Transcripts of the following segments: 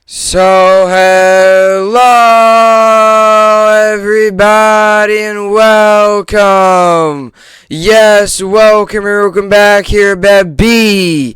So, hello, everybody, and welcome. Yes, welcome back here at BSN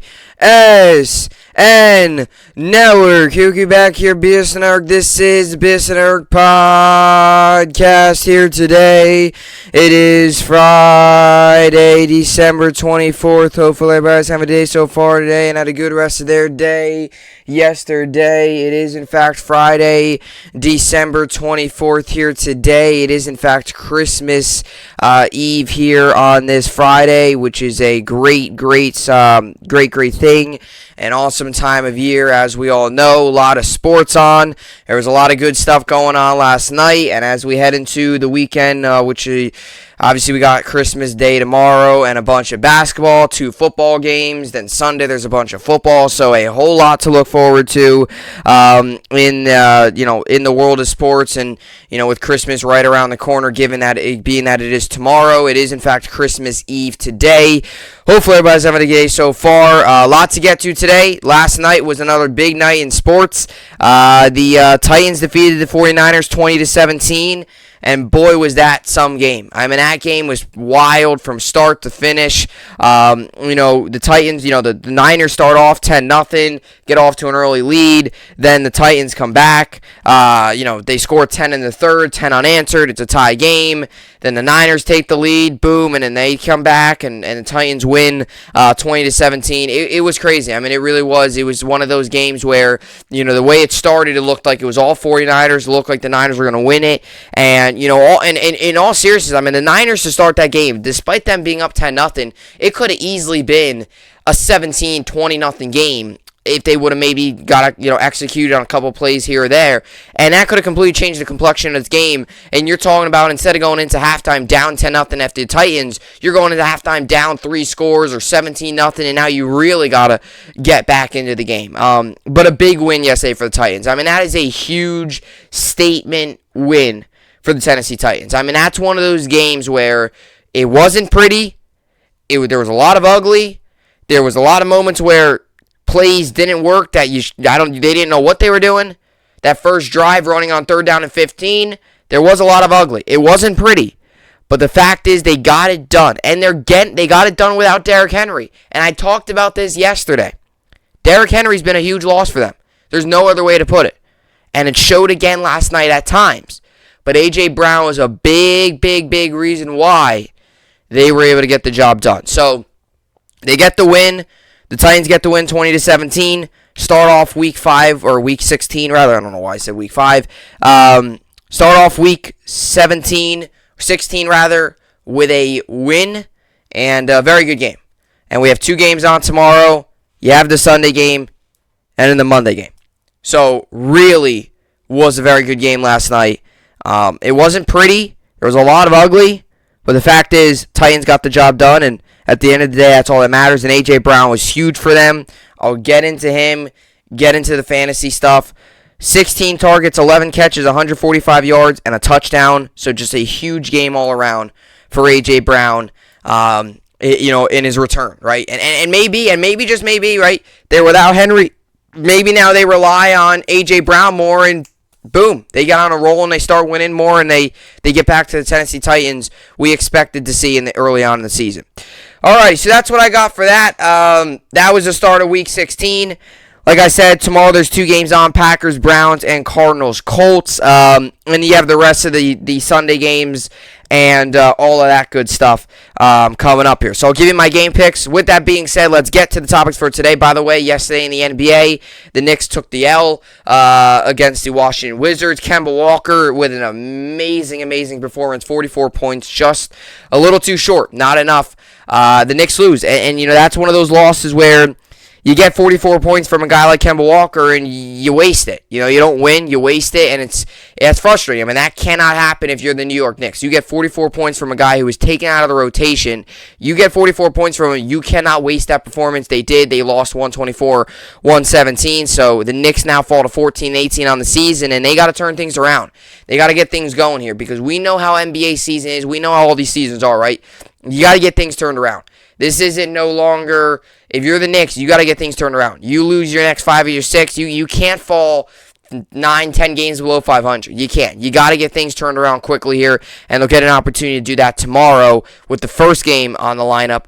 Network. Yuki back here, BSN Network. This is the BSN Network podcast here today. It is Friday, December 24th. Hopefully, everybody's having a day so far today and had a good rest of their day yesterday. It is in fact Friday, December 24th here today. It is in fact Christmas Eve here on this Friday, which is a great thing. An awesome time of year, as we all know. A lot of sports on. There was a lot of good stuff going on last night, and as we head into the weekend, which obviously we got Christmas Day tomorrow and a bunch of basketball, 2 football games. Then Sunday there's a bunch of football, so a whole lot to look forward to in the world of sports. And with Christmas right around the corner, given that it is tomorrow, it is in fact Christmas Eve today. Hopefully everybody's having a good day so far. A lot to get to today. Last night was another big night in sports. The Titans defeated the 49ers 20-17. And boy, was that some game. I mean, that game was wild from start to finish. The Titans, the Niners start off 10-0, get off to an early lead. Then the Titans come back. They score 10 in the third, 10 unanswered. It's a tie game. Then the Niners take the lead, boom, and then they come back, and the Titans win 20-17. It was crazy. I mean, it really was. It was one of those games where, the way it started, it looked like it was all 49ers. It looked like the Niners were going to win it. And, in all seriousness, I mean, the Niners to start that game, despite them being up 10-0, it could have easily been a 17-20-0 game if they would have maybe got executed on a couple plays here or there, and that could have completely changed the complexion of this game. And you're talking about, instead of going into halftime down 10-0 after the Titans, you're going into halftime down 3 scores or 17-0, and now you really gotta get back into the game. But a big win yesterday for the Titans. I mean, that is a huge statement win for the Tennessee Titans. I mean, that's one of those games where it wasn't pretty. There was a lot of ugly. There was a lot of moments where plays didn't work they didn't know what they were doing. That first drive running on 3rd down and 15, there was a lot of ugly. It wasn't pretty. But the fact is they got it done. And they got it done without Derrick Henry. And I talked about this yesterday. Derrick Henry's been a huge loss for them. There's no other way to put it. And it showed again last night at times. But A.J. Brown was a big reason why they were able to get the job done. So they get the win. The Titans get the win 20-17. Start off week 5, or week 16 rather. I don't know why I said week 5. Start off week 16 rather, with a win and a very good game. And we have 2 games on tomorrow. You have the Sunday game and then the Monday game. So really was a very good game last night. It wasn't pretty. There was a lot of ugly. But the fact is, Titans got the job done, and at the end of the day, that's all that matters. And A.J. Brown was huge for them. I'll get into him, get into the fantasy stuff. 16 targets, 11 catches, 145 yards, and a touchdown. So just a huge game all around for A.J. Brown, in his return, right? And maybe, just maybe, right? They're without Henry. Maybe now they rely on A.J. Brown more, and boom, they get on a roll and they start winning more, and they get back to the Tennessee Titans we expected to see early on in the season. All right, so that's what I got for that. That was the start of Week 16. Like I said, tomorrow there's 2 games on: Packers, Browns, and Cardinals, Colts. And you have the rest of the Sunday games and all of that good stuff coming up here. So I'll give you my game picks. With that being said, let's get to the topics for today. By the way, yesterday in the NBA, the Knicks took the L against the Washington Wizards. Kemba Walker with an amazing performance. 44 points, just a little too short. Not enough. The Knicks lose. And that's one of those losses where you get 44 points from a guy like Kemba Walker, and you waste it. You don't win, you waste it, and it's frustrating. I mean, that cannot happen if you're the New York Knicks. You get 44 points from a guy who was taken out of the rotation. You get 44 points from him. You cannot waste that performance. They did. They lost 124-117, so the Knicks now fall to 14-18 on the season, and they got to turn things around. They got to get things going here, because we know how NBA season is. We know how all these seasons are, right? You got to get things turned around. This isn't no longer, If you're the Knicks, you got to get things turned around. You lose your next 5 of your 6. You can't fall 9, 10 games below 500. You can't. You got to get things turned around quickly here, and they'll get an opportunity to do that tomorrow with the first game on the lineup.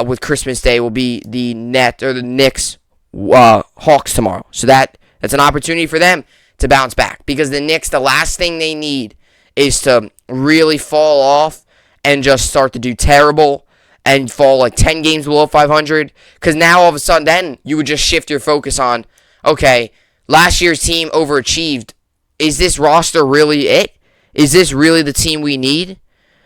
With Christmas Day will be the Knicks Hawks tomorrow. So that's an opportunity for them to bounce back, because the Knicks, the last thing they need is to really fall off and just start to do terrible and fall like 10 games below 500, because now all of a sudden then you would just shift your focus on, okay, last year's team overachieved. Is this roster really it? Is this really the team we need?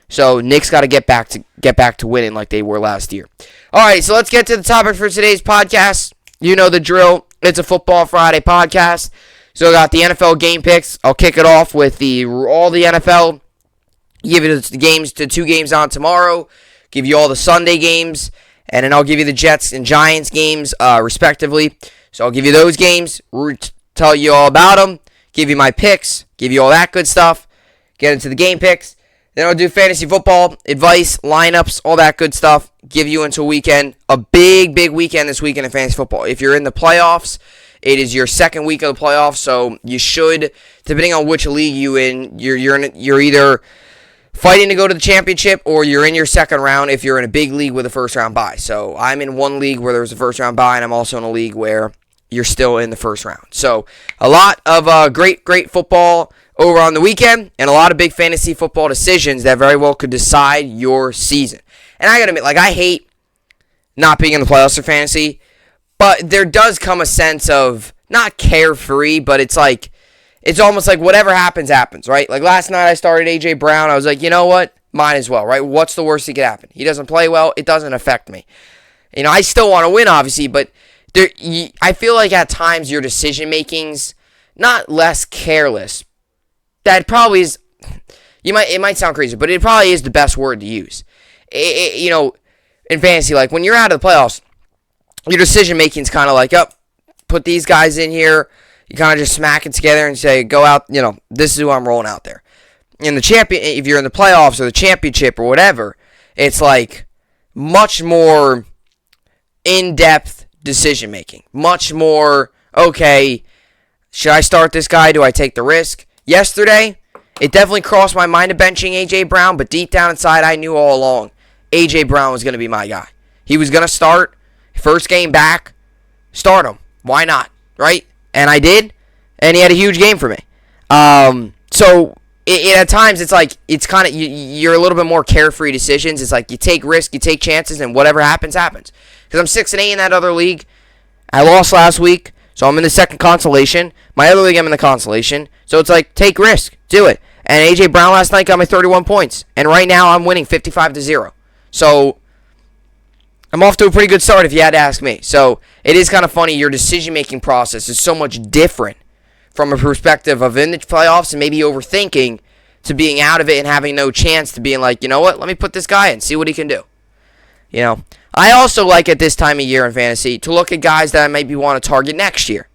So Knicks got to get back to winning like they were last year. All right, so let's get to the topic for today's podcast. You know the drill. It's a Football Friday podcast. So I got the NFL game picks. I'll kick it off with all the NFL. Give you the 2 games on tomorrow. Give you all the Sunday games, and then I'll give you the Jets and Giants games, respectively. So I'll give you those games, tell you all about them, give you my picks, give you all that good stuff, get into the game picks. Then I'll do fantasy football, advice, lineups, all that good stuff, give you into a weekend, a big, big weekend this weekend in fantasy football. If you're in the playoffs, it is your second week of the playoffs, so you should, depending on which league you're either fighting to go to the championship, or you're in your second round if you're in a big league with a first-round bye. So I'm in one league where there's a first-round bye, and I'm also in a league where you're still in the first round. So a lot of great football over on the weekend, and a lot of big fantasy football decisions that very well could decide your season. And I got to admit, I hate not being in the playoffs for fantasy, but there does come a sense of, not carefree, but it's almost like whatever happens, right? Like last night I started A.J. Brown. I was like, you know what? Might as well, right? What's the worst that could happen? He doesn't play well. It doesn't affect me. I still want to win, obviously, but I feel like at times your decision-making's not less careless. That probably is, it might sound crazy, but it probably is the best word to use. In fantasy, like when you're out of the playoffs, your decision-making's kind of like, put these guys in here. You kind of just smack it together and say, go out, this is who I'm rolling out there. In the if you're in the playoffs or the championship or whatever, it's like much more in-depth decision-making. Much more, okay, should I start this guy? Do I take the risk? Yesterday, it definitely crossed my mind of benching A.J. Brown, but deep down inside, I knew all along A.J. Brown was going to be my guy. He was going to start. First game back, start him. Why not, right? And I did, and he had a huge game for me. So at times it's kind of you're a little bit more carefree decisions. It's like you take risks, you take chances, and whatever happens, happens. Because I'm 6-8 in that other league. I lost last week, so I'm in the second consolation. My other league, I'm in the consolation. So it's like, take risk, do it. And A.J. Brown last night got me 31 points, and right now I'm winning 55-0. So I'm off to a pretty good start if you had to ask me. So it is kind of funny. Your decision-making process is so much different from a perspective of in the playoffs and maybe overthinking to being out of it and having no chance to being like, you know what, let me put this guy in, see what he can do. I also like at this time of year in fantasy to look at guys that I maybe want to target next year.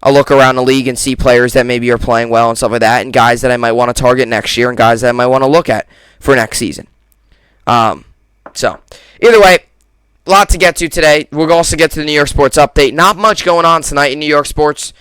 I'll look around the league and see players that maybe are playing well and stuff like that, and guys that I might want to target next year and guys that I might want to look at for next season. So, either way, a lot to get to today. We'll also get to the New York sports update. Not much going on tonight in New York sports.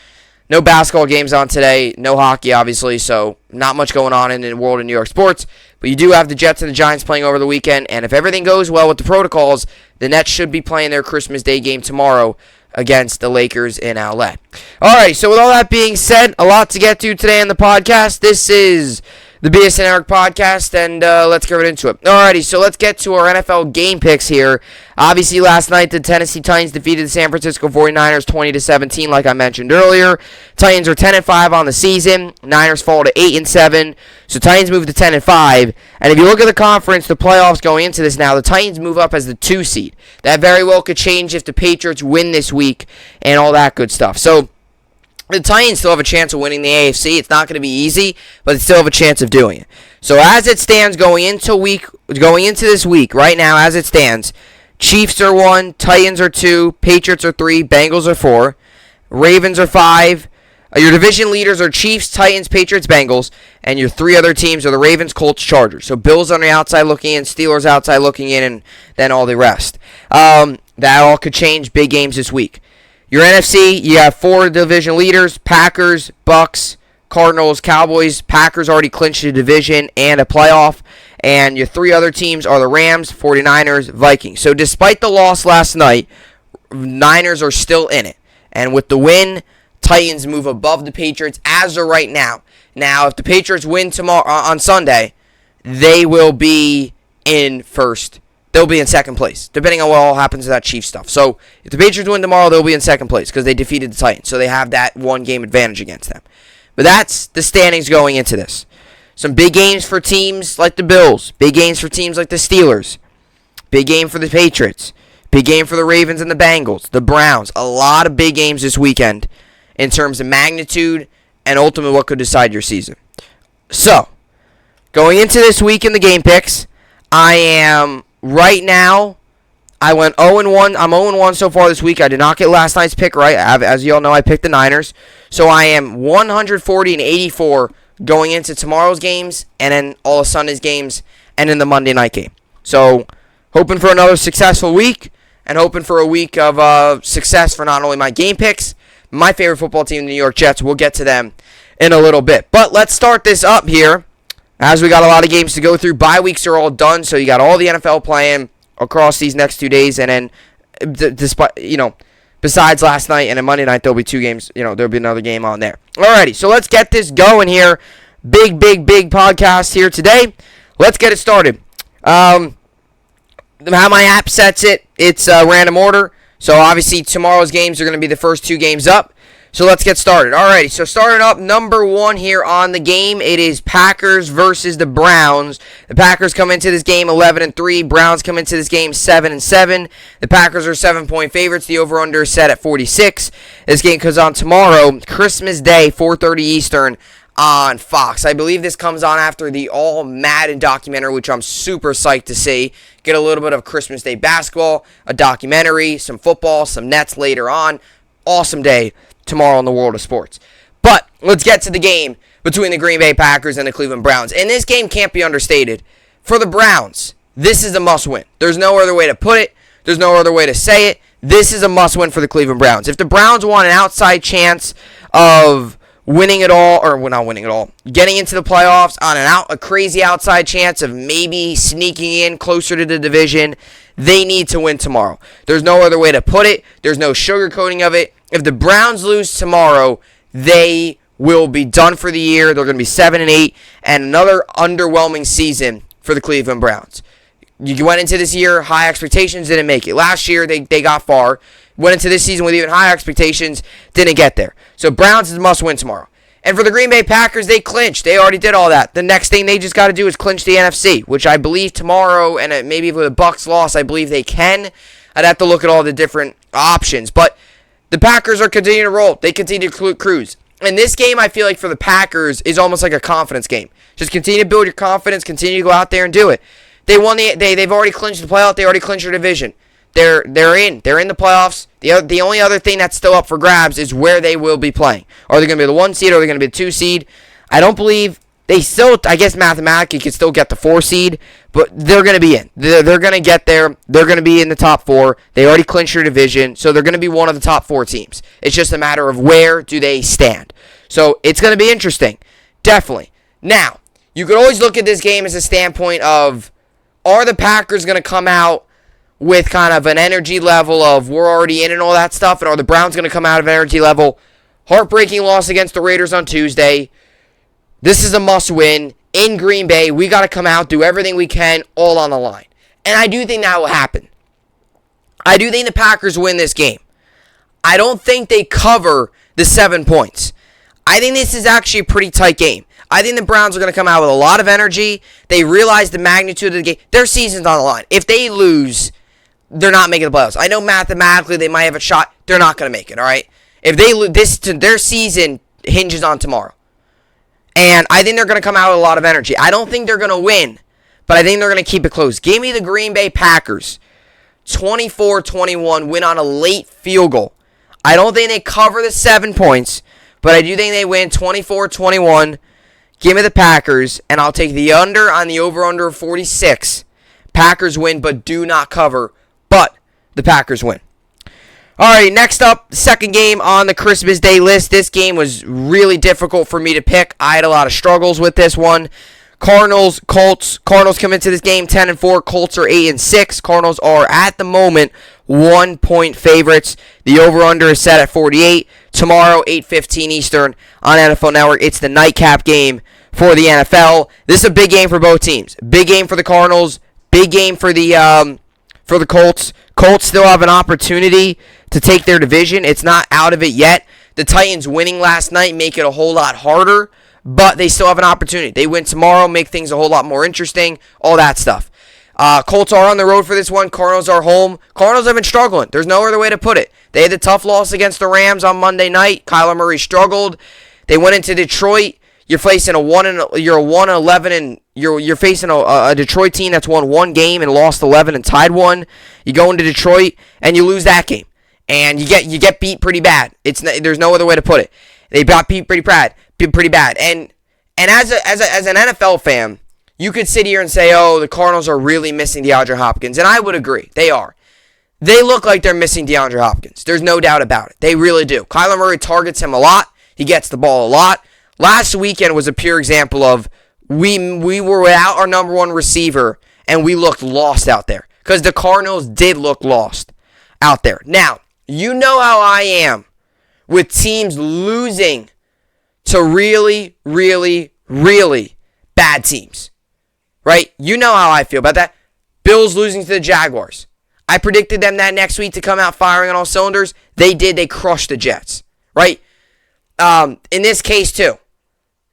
No basketball games on today. No hockey, obviously, so not much going on in the world of New York sports. But you do have the Jets and the Giants playing over the weekend, and if everything goes well with the protocols, the Nets should be playing their Christmas Day game tomorrow against the Lakers in LA. All right, so with all that being said, a lot to get to today on the podcast. This is the BSN podcast, and let's get right into it. Alrighty, so let's get to our NFL game picks here. Obviously, last night, the Tennessee Titans defeated the San Francisco 49ers 20-17, like I mentioned earlier. Titans are 10-5 on the season. Niners fall to 8-7. So Titans move to 10-5. And if you look at the conference, the playoffs going into this now, the Titans move up as the 2 seed. That very well could change if the Patriots win this week and all that good stuff. So the Titans still have a chance of winning the AFC. It's not going to be easy, but they still have a chance of doing it. So as it stands going into this week, right now as it stands, Chiefs are 1, Titans are 2, Patriots are 3, Bengals are 4, Ravens are 5. Your division leaders are Chiefs, Titans, Patriots, Bengals, and your 3 other teams are the Ravens, Colts, Chargers. So Bills on the outside looking in, Steelers outside looking in, and then all the rest. that all could change. Big games this week. Your NFC, you have 4 division leaders: Packers, Bucks, Cardinals, Cowboys. Packers already clinched a division and a playoff. And your 3 other teams are the Rams, 49ers, Vikings. So despite the loss last night, Niners are still in it. And with the win, Titans move above the Patriots as of right now. Now, if the Patriots win tomorrow on Sunday, they will be in first. They'll be in second place, depending on what all happens to that Chiefs stuff. So, if the Patriots win tomorrow, they'll be in second place because they defeated the Titans. So, they have that 1-game advantage against them. But that's the standings going into this. Some big games for teams like the Bills. Big games for teams like the Steelers. Big game for the Patriots. Big game for the Ravens and the Bengals. The Browns. A lot of big games this weekend in terms of magnitude and ultimately what could decide your season. So, going into this week in the game picks, I am right now, I went 0-1. I'm 0-1 so far this week. I did not get last night's pick right. As you all know, I picked the Niners. So I am 140-84 going into tomorrow's games and then all of Sunday's games and in the Monday night game. So hoping for another successful week and hoping for a week of success for not only my game picks, my favorite football team, the New York Jets. We'll get to them in a little bit. But let's start this up here as we got a lot of games to go through. Bye weeks are all done, so you got all the NFL playing across these next 2 days. And then, despite besides last night and then Monday night, there'll be 2 games. There'll be another game on there. Alrighty, so let's get this going here. Big podcast here today. Let's get it started. How my app sets it, it's random order. So obviously tomorrow's games are going to be the first 2 games up. So let's get started. Alrighty, so starting up number 1 here on the game, it is Packers versus the Browns. The Packers come into this game 11-3. Browns come into this game 7-7. The Packers are 7-point favorites. The over/under is set at 46. This game comes on tomorrow, Christmas Day, 4:30 Eastern on Fox. I believe this comes on after the All Madden documentary, which I'm super psyched to see. Get a little bit of Christmas Day basketball, a documentary, some football, some Nets later on. Awesome day tomorrow in the world of sports. But let's get to the game between the Green Bay Packers and the Cleveland Browns. And this game can't be understated. For the Browns, this is a must-win. There's no other way to put it. There's no other way to say it. This is a must-win for the Cleveland Browns. If the Browns want an outside chance of winning it all, or well, not winning it all, getting into the playoffs on a crazy outside chance of maybe sneaking in closer to the division, they need to win tomorrow. There's no other way to put it. There's no sugarcoating of it. If the Browns lose tomorrow, they will be done for the year. They're going to be 7-8, and another underwhelming season for the Cleveland Browns. You went into this year, high expectations, didn't make it. Last year, they got far. Went into this season with even higher expectations, didn't get there. So Browns is a must-win tomorrow. And for the Green Bay Packers, they clinched. They already did all that. The next thing they just got to do is clinch the NFC, which I believe tomorrow, and maybe with a Bucs loss, I believe they can. I'd have to look at all the different options. But the Packers are continuing to roll. They continue to cruise. And this game, I feel like, for the Packers is almost like a confidence game. Just continue to build your confidence. Continue to go out there and do it. They've already clinched the playoff. They already clinched their division. They're in the playoffs. The only other thing that's still up for grabs is where they will be playing. Are they going to be the 1 seed or are they going to be the 2 seed? I don't believe they still, I guess mathematically could still get the 4 seed, but they're going to be in. They're going to get there. They're going to be in the top 4. They already clinched their division, so they're going to be one of the top 4 teams. It's just a matter of where do they stand. So it's going to be interesting. Definitely. Now, you could always look at this game as a standpoint of, are the Packers going to come out with kind of an energy level of we're already in and all that stuff, and are the Browns going to come out of an energy level? Heartbreaking loss against the Raiders on Tuesday. This is a must-win in Green Bay. We got to come out, do everything we can, all on the line. And I do think that will happen. I do think the Packers win this game. I don't think they cover the 7 points. I think this is actually a pretty tight game. I think the Browns are going to come out with a lot of energy. They realize the magnitude of the game. Their season's on the line. If they lose, they're not making the playoffs. I know mathematically they might have a shot. They're not going to make it, all right? If they lose, their season hinges on tomorrow. And I think they're going to come out with a lot of energy. I don't think they're going to win, but I think they're going to keep it close. Give me the Green Bay Packers. 24-21, win on a late field goal. I don't think they cover the 7 points, but I do think they win 24-21. Give me the Packers, and I'll take the under on the over-under of 46. Packers win, but do not cover. But the Packers win. All right, next up, second game on the Christmas Day list. This game was really difficult for me to pick. I had a lot of struggles with this one. Cardinals, Colts. Cardinals come into this game 10-4. Colts are 8-6. Cardinals are at the moment 1-point favorites. The over/under is set at 48. Tomorrow, 8:15 Eastern on NFL Network. It's the nightcap game for the NFL. This is a big game for both teams. Big game for the Cardinals. Big game for the Colts. Colts still have an opportunity to take their division. It's not out of it yet. The Titans winning last night make it a whole lot harder, but they still have an opportunity. They win tomorrow, make things a whole lot more interesting, all that stuff. Colts are on the road for this one. Cardinals are home. Cardinals have been struggling. There's no other way to put it. They had the tough loss against the Rams on Monday night. Kyler Murray struggled. They went into Detroit. You're facing a 1-11 and you're facing a Detroit team that's won one game and lost 11 and tied one. You go into Detroit and you lose that game, and you get beat pretty bad. There's no other way to put it. They got beat pretty bad. And as an NFL fan, you could sit here and say, oh, the Cardinals are really missing DeAndre Hopkins, and I would agree. They are. They look like they're missing DeAndre Hopkins. There's no doubt about it. They really do. Kyler Murray targets him a lot. He gets the ball a lot. Last weekend was a pure example of we were without our number one receiver, and we looked lost out there because the Cardinals did look lost out there. Now, you know how I am with teams losing to really, really, really bad teams, right? You know how I feel about that. Bills losing to the Jaguars. I predicted them that next week to come out firing on all cylinders. They did. They crushed the Jets, right? In this case, too.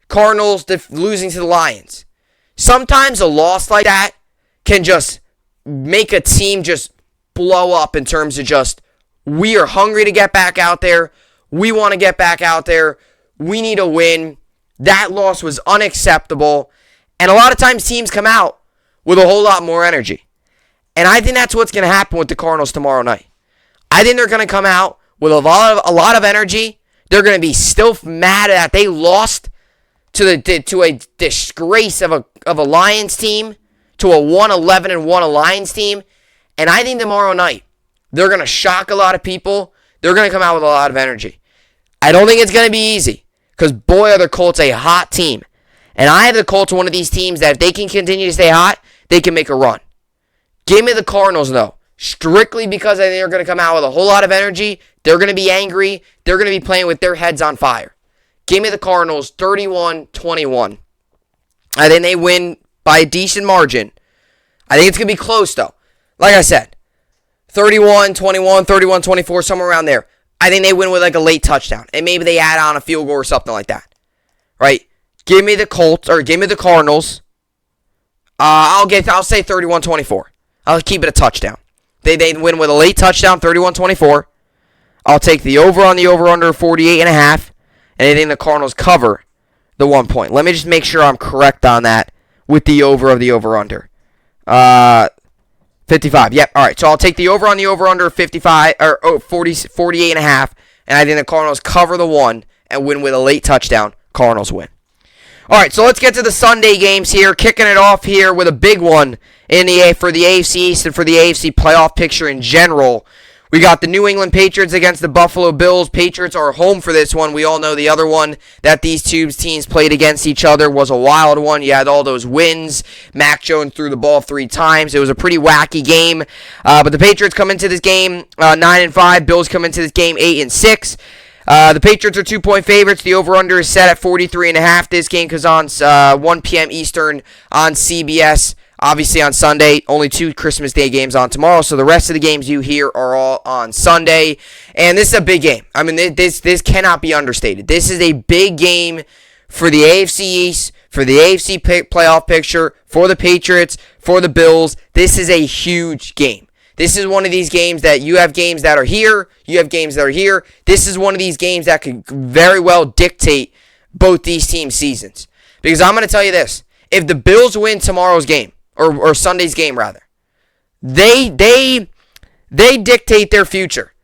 Cardinals losing to the Lions. Sometimes a loss like that can just make a team just blow up in terms of just, we are hungry to get back out there. We want to get back out there. We need a win. That loss was unacceptable. And a lot of times teams come out with a whole lot more energy. And I think that's what's going to happen with the Cardinals tomorrow night. I think they're going to come out with a lot of energy. They're going to be still mad that they lost to a disgrace of a Lions team, to a 1-11 and 1 Lions team. And I think tomorrow night, they're going to shock a lot of people. They're going to come out with a lot of energy. I don't think it's going to be easy, because boy, are the Colts a hot team. And I have the Colts one of these teams that if they can continue to stay hot, they can make a run. Give me the Cardinals, though, strictly because I think they're going to come out with a whole lot of energy. They're going to be angry. They're going to be playing with their heads on fire. Give me the Cardinals 31-21. I think they win by a decent margin. I think it's going to be close, though. Like I said, 31-21, 31-24, somewhere around there. I think they win with like a late touchdown. And maybe they add on a field goal or something like that. Right? Give me the Colts, or give me the Cardinals. I'll say 31-24. I'll keep it a touchdown. They win with a late touchdown, 31-24. I'll take the over on the over-under 48.5. And I think the Cardinals cover the 1 point. Let me just make sure I'm correct on that with the over of the over-under. 55. Yep. All right. So I'll take the over on the over-under 55 or 48.5. And I think the Cardinals cover the 1 and win with a late touchdown. Cardinals win. All right. So let's get to the Sunday games here. Kicking it off here with a big one for the AFC East and for the AFC playoff picture in general. We got the New England Patriots against the Buffalo Bills. Patriots are home for this one. We all know the other one that these two teams played against each other was a wild one. You had all those wins. Mac Jones threw the ball 3 times. It was a pretty wacky game. But the Patriots come into this game 9-5. Bills come into this game 8-6. The Patriots are 2-point favorites. The over-under is set at 43.5. This game goes on 1 p.m. Eastern on CBS. Obviously on Sunday, only 2 Christmas Day games on tomorrow, so the rest of the games you hear are all on Sunday. And this is a big game. I mean, this cannot be understated. This is a big game for the AFC East, for the AFC playoff picture, for the Patriots, for the Bills. This is a huge game. This is one of these games that you have games that are here, you have games that are here. This is one of these games that could very well dictate both these teams' seasons. Because I'm going to tell you this. If the Bills win tomorrow's game, or Sunday's game rather, they dictate their future.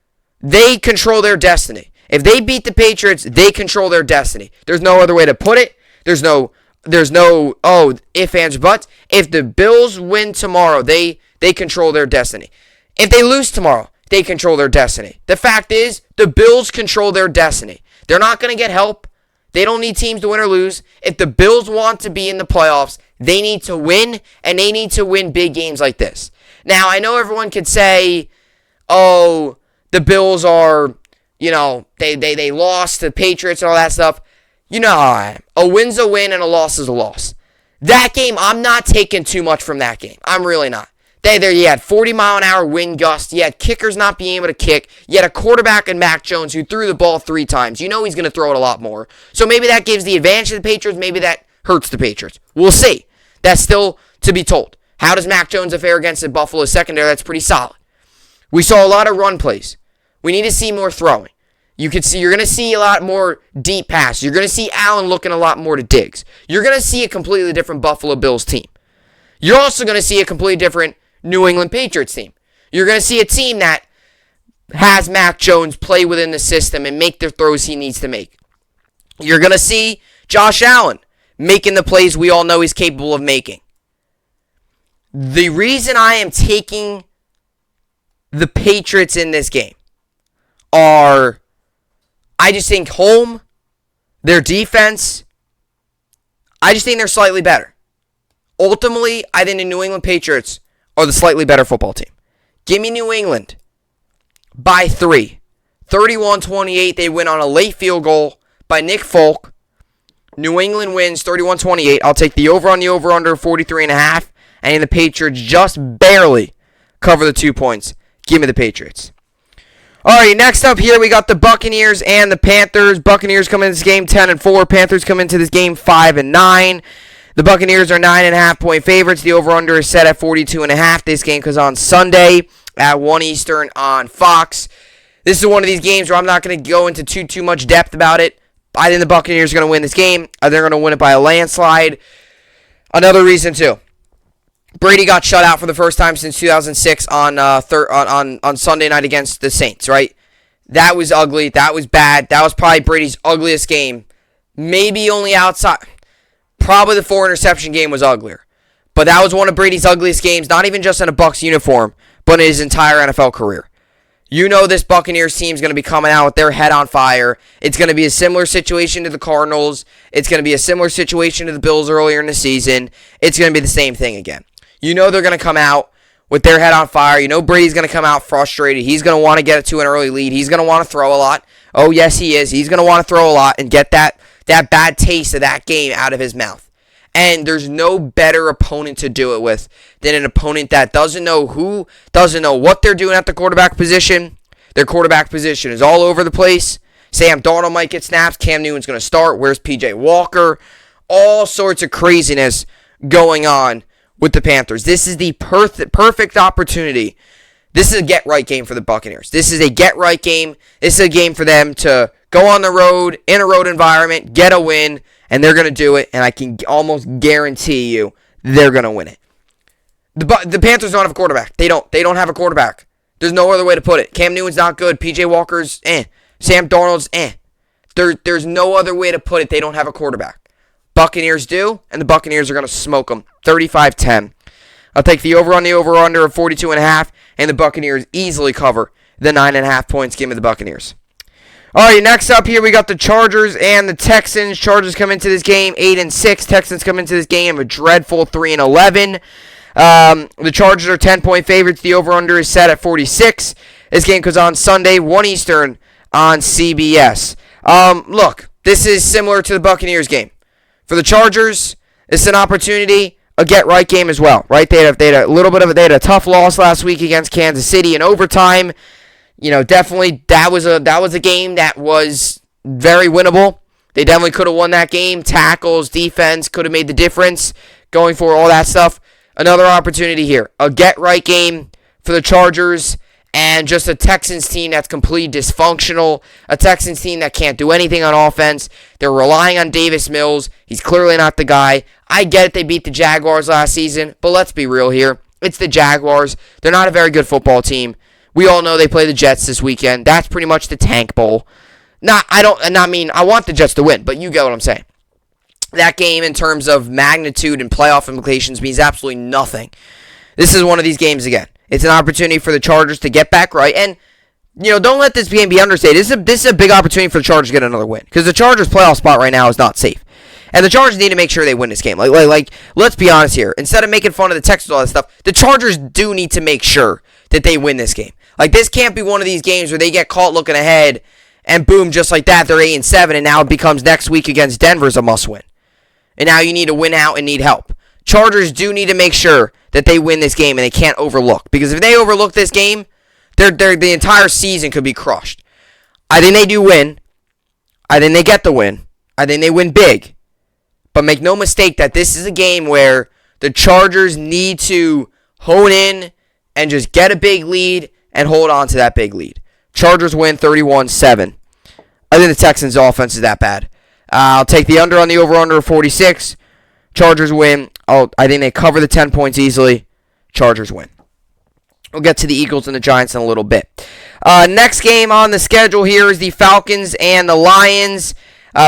They control their destiny. If they beat the Patriots, they control their destiny. There's no other way to put it. There's no ifs, ands, buts. If the Bills win tomorrow, they control their destiny. If they lose tomorrow, they control their destiny. The fact is, the Bills control their destiny. They're not going to get help. They don't need teams to win or lose. If the Bills want to be in the playoffs, they need to win, and they need to win big games like this. Now, I know everyone could say, oh, the Bills are, they lost to the Patriots and all that stuff. You know how I am. A win's a win and a loss is a loss. That game, I'm not taking too much from that game. I'm really not. You had 40-mile-an-hour wind gusts. You had kickers not being able to kick. You had a quarterback in Mac Jones who threw the ball 3 times. You know he's going to throw it a lot more. So maybe that gives the advantage to the Patriots. Maybe that hurts the Patriots. We'll see. That's still to be told. How does Mac Jones fare against the Buffalo secondary? That's pretty solid. We saw a lot of run plays. We need to see more throwing. You're going to see a lot more deep passes. You're going to see Allen looking a lot more to Diggs. You're going to see a completely different Buffalo Bills team. You're also going to see a completely different New England Patriots team. You're going to see a team that has Mac Jones play within the system and make the throws he needs to make. You're going to see Josh Allen making the plays we all know he's capable of making. The reason I am taking the Patriots in this game are, I just think home, their defense, I just think they're slightly better. Ultimately, I think the New England Patriots are the slightly better football team. Give me New England by 3. 31-28, they win on a late field goal by Nick Folk. New England wins 31-28. I'll take the over on the over-under 43.5. And the Patriots just barely cover the 2 points. Give me the Patriots. All right, next up here, we got the Buccaneers and the Panthers. Buccaneers come into this game 10-4. Panthers come into this game 5-9. The Buccaneers are 9.5-point favorites. The over-under is set at 42.5. This game goes on Sunday at 1 Eastern on Fox. This is one of these games where I'm not going to go into too much depth about it. I think the Buccaneers are going to win this game. They're going to win it by a landslide. Another reason, too. Brady got shut out for the first time since 2006 on Sunday night against the Saints, right? That was ugly. That was bad. That was probably Brady's ugliest game. Maybe only outside. Probably the 4-interception game was uglier. But that was one of Brady's ugliest games, not even just in a Bucs uniform, but in his entire NFL career. You know this Buccaneers team is going to be coming out with their head on fire. It's going to be a similar situation to the Cardinals. It's going to be a similar situation to the Bills earlier in the season. It's going to be the same thing again. You know they're going to come out with their head on fire. You know Brady's going to come out frustrated. He's going to want to get it to an early lead. He's going to want to throw a lot. Oh, yes, he is. He's going to want to throw a lot and get that bad taste of that game out of his mouth. And there's no better opponent to do it with than an opponent that doesn't know what they're doing at the quarterback position. Their quarterback position is all over the place. Sam Darnold might get snaps. Cam Newton's going to start. Where's P.J. Walker? All sorts of craziness going on with the Panthers. This is the perfect opportunity. This is a get-right game for the Buccaneers. This is a get-right game. This is a game for them to go on the road, in a road environment, get a win, and they're going to do it, and I can almost guarantee you they're going to win it. The Panthers don't have a quarterback. They don't have a quarterback. There's no other way to put it. Cam Newton's not good. P.J. Walker's Sam Darnold's There's no other way to put it. They don't have a quarterback. Buccaneers do, and the Buccaneers are going to smoke them 35-10. I'll take the over on the over-under of 42.5, and the Buccaneers easily cover the 9.5 points. Give me the Buccaneers. All right, next up here, we got the Chargers and the Texans. Chargers come into this game 8-6. Texans come into this game a dreadful 3-11. The Chargers are 10-point favorites. The over-under is set at 46. This game goes on Sunday, 1 Eastern on CBS. Look, this is similar to the Buccaneers game. For the Chargers, it's an opportunity, a get-right game as well, right? They had a tough loss last week against Kansas City in overtime. Definitely that was a game that was very winnable. They definitely could have won that game. Tackles, defense could have made the difference. Going for all that stuff. Another opportunity here. A get-right game for the Chargers and just a Texans team that's completely dysfunctional. A Texans team that can't do anything on offense. They're relying on Davis Mills. He's clearly not the guy. I get it, they beat the Jaguars last season, but let's be real here. It's the Jaguars. They're not a very good football team. We all know they play the Jets this weekend. That's pretty much the tank bowl. I want the Jets to win, but you get what I'm saying. That game in terms of magnitude and playoff implications means absolutely nothing. This is one of these games again. It's an opportunity for the Chargers to get back right. And, don't let this game be understated. This is a big opportunity for the Chargers to get another win. Because the Chargers' playoff spot right now is not safe. And the Chargers need to make sure they win this game. Like, let's be honest here. Instead of making fun of the Texans and all that stuff, the Chargers do need to make sure that they win this game. Like, this can't be one of these games where they get caught looking ahead, and boom, just like that, they're 8-7, and now it becomes next week against Denver is a must-win. And now you need to win out and need help. Chargers do need to make sure that they win this game, and they can't overlook. Because if they overlook this game, the entire season could be crushed. I think they do win. I think they get the win. I think they win big. But make no mistake that this is a game where the Chargers need to hone in and just get a big lead and hold on to that big lead. Chargers win 31-7. I think the Texans' offense is that bad. I'll take the under on the over-under of 46. Chargers win. I think they cover the 10 points easily. Chargers win. We'll get to the Eagles and the Giants in a little bit. Next game on the schedule here is the Falcons and the Lions.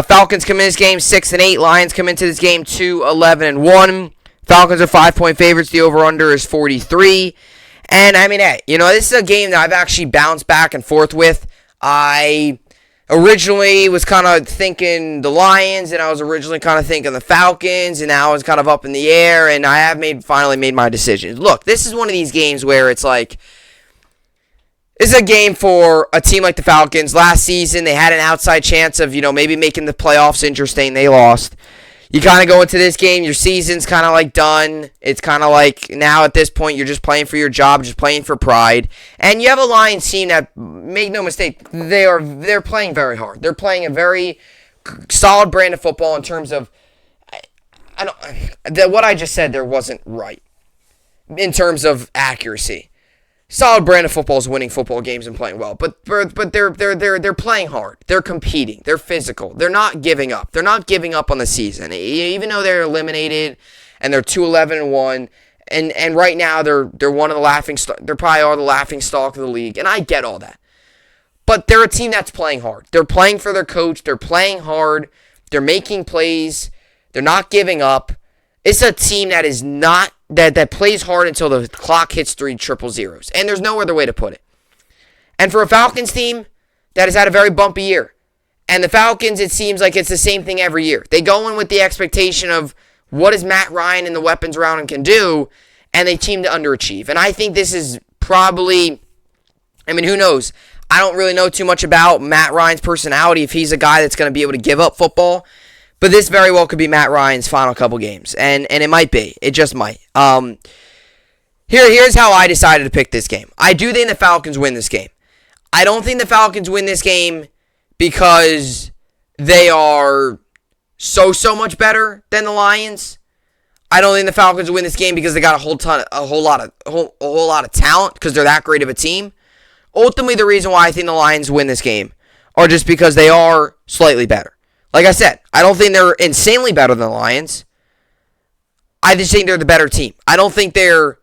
Falcons come in this game 6-8. Lions come into this game 2-11-1. Falcons are 5-point favorites. The over-under is 43. And, I mean, hey, this is a game that I've actually bounced back and forth with. I originally was kind of thinking the Lions, and I was originally kind of thinking the Falcons, and now I was kind of up in the air, and I have finally made my decision. Look, this is one of these games where it's like, this is a game for a team like the Falcons. Last season, they had an outside chance of, maybe making the playoffs interesting. They lost. You kind of go into this game, your season's kind of like done. It's kind of like now at this point, you're just playing for your job, just playing for pride. And you have a Lions team that, make no mistake, they're playing very hard. They're playing a very solid brand of football in terms of, what I just said there wasn't right in terms of accuracy. Solid brand of football is winning football games and playing well, but they're playing hard. They're competing. They're physical. They're not giving up. They're not giving up on the season, even though they're eliminated and they're 2-11-1. And right now they're one of the laughing. They're probably all the laughing stock of the league, and I get all that. But they're a team that's playing hard. They're playing for their coach. They're playing hard. They're making plays. They're not giving up. It's a team that is not. That plays hard until the clock hits 3 triple zeros. And there's no other way to put it. And for a Falcons team that has had a very bumpy year. And the Falcons, it seems like it's the same thing every year. They go in with the expectation of what does Matt Ryan and the weapons around him can do, and they seem to underachieve. And I think this is probably, who knows? I don't really know too much about Matt Ryan's personality, if he's a guy that's going to be able to give up football. But this very well could be Matt Ryan's final couple games. And it might be. It just might. Here's how I decided to pick this game. I do think the Falcons win this game. I don't think the Falcons win this game because they are so much better than the Lions. I don't think the Falcons win this game because they got a whole lot of talent because they're that great of a team. Ultimately, the reason why I think the Lions win this game are just because they are slightly better. Like I said, I don't think they're insanely better than the Lions. I just think they're the better team. I don't think they're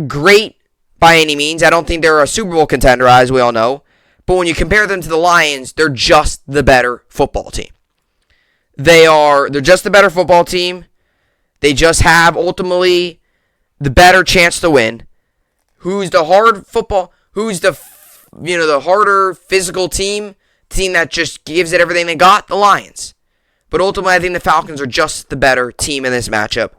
great by any means. I don't think they're a Super Bowl contender, as we all know. But when you compare them to the Lions, they're just the better football team. They're just the better football team. They just have, ultimately, the better chance to win. Who's the harder physical team that just gives it everything they got? The Lions. But ultimately, I think the Falcons are just the better team in this matchup.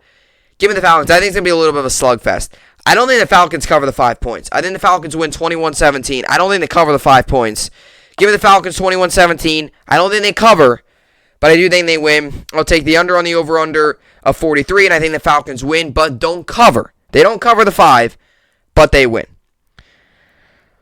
Give me the Falcons. I think it's going to be a little bit of a slugfest. I don't think the Falcons cover the 5 points. I think the Falcons win 21-17. I don't think they cover the 5 points. Give me the Falcons 21-17. I don't think they cover, but I do think they win. I'll take the under on the over-under of 43, and I think the Falcons win, but don't cover. They don't cover the 5, but they win.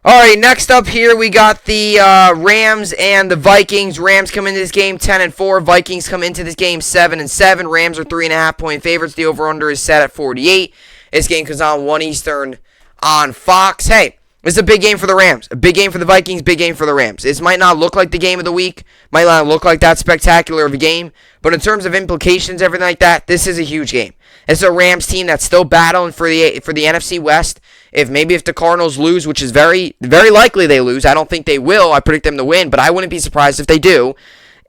All right, next up here, we got the Rams and the Vikings. Rams come into this game 10-4. Vikings come into this game 7-7. Rams are 3.5-point favorites. The over-under is set at 48. This game comes on 1 Eastern on Fox. Hey, this is a big game for the Rams. A big game for the Vikings, big game for the Rams. This might not look like the game of the week. Might not look like that spectacular of a game. But in terms of implications, everything like that, this is a huge game. It's a Rams team that's still battling for the NFC West. If the Cardinals lose, which is very, very likely they lose. I don't think they will. I predict them to win, but I wouldn't be surprised if they do.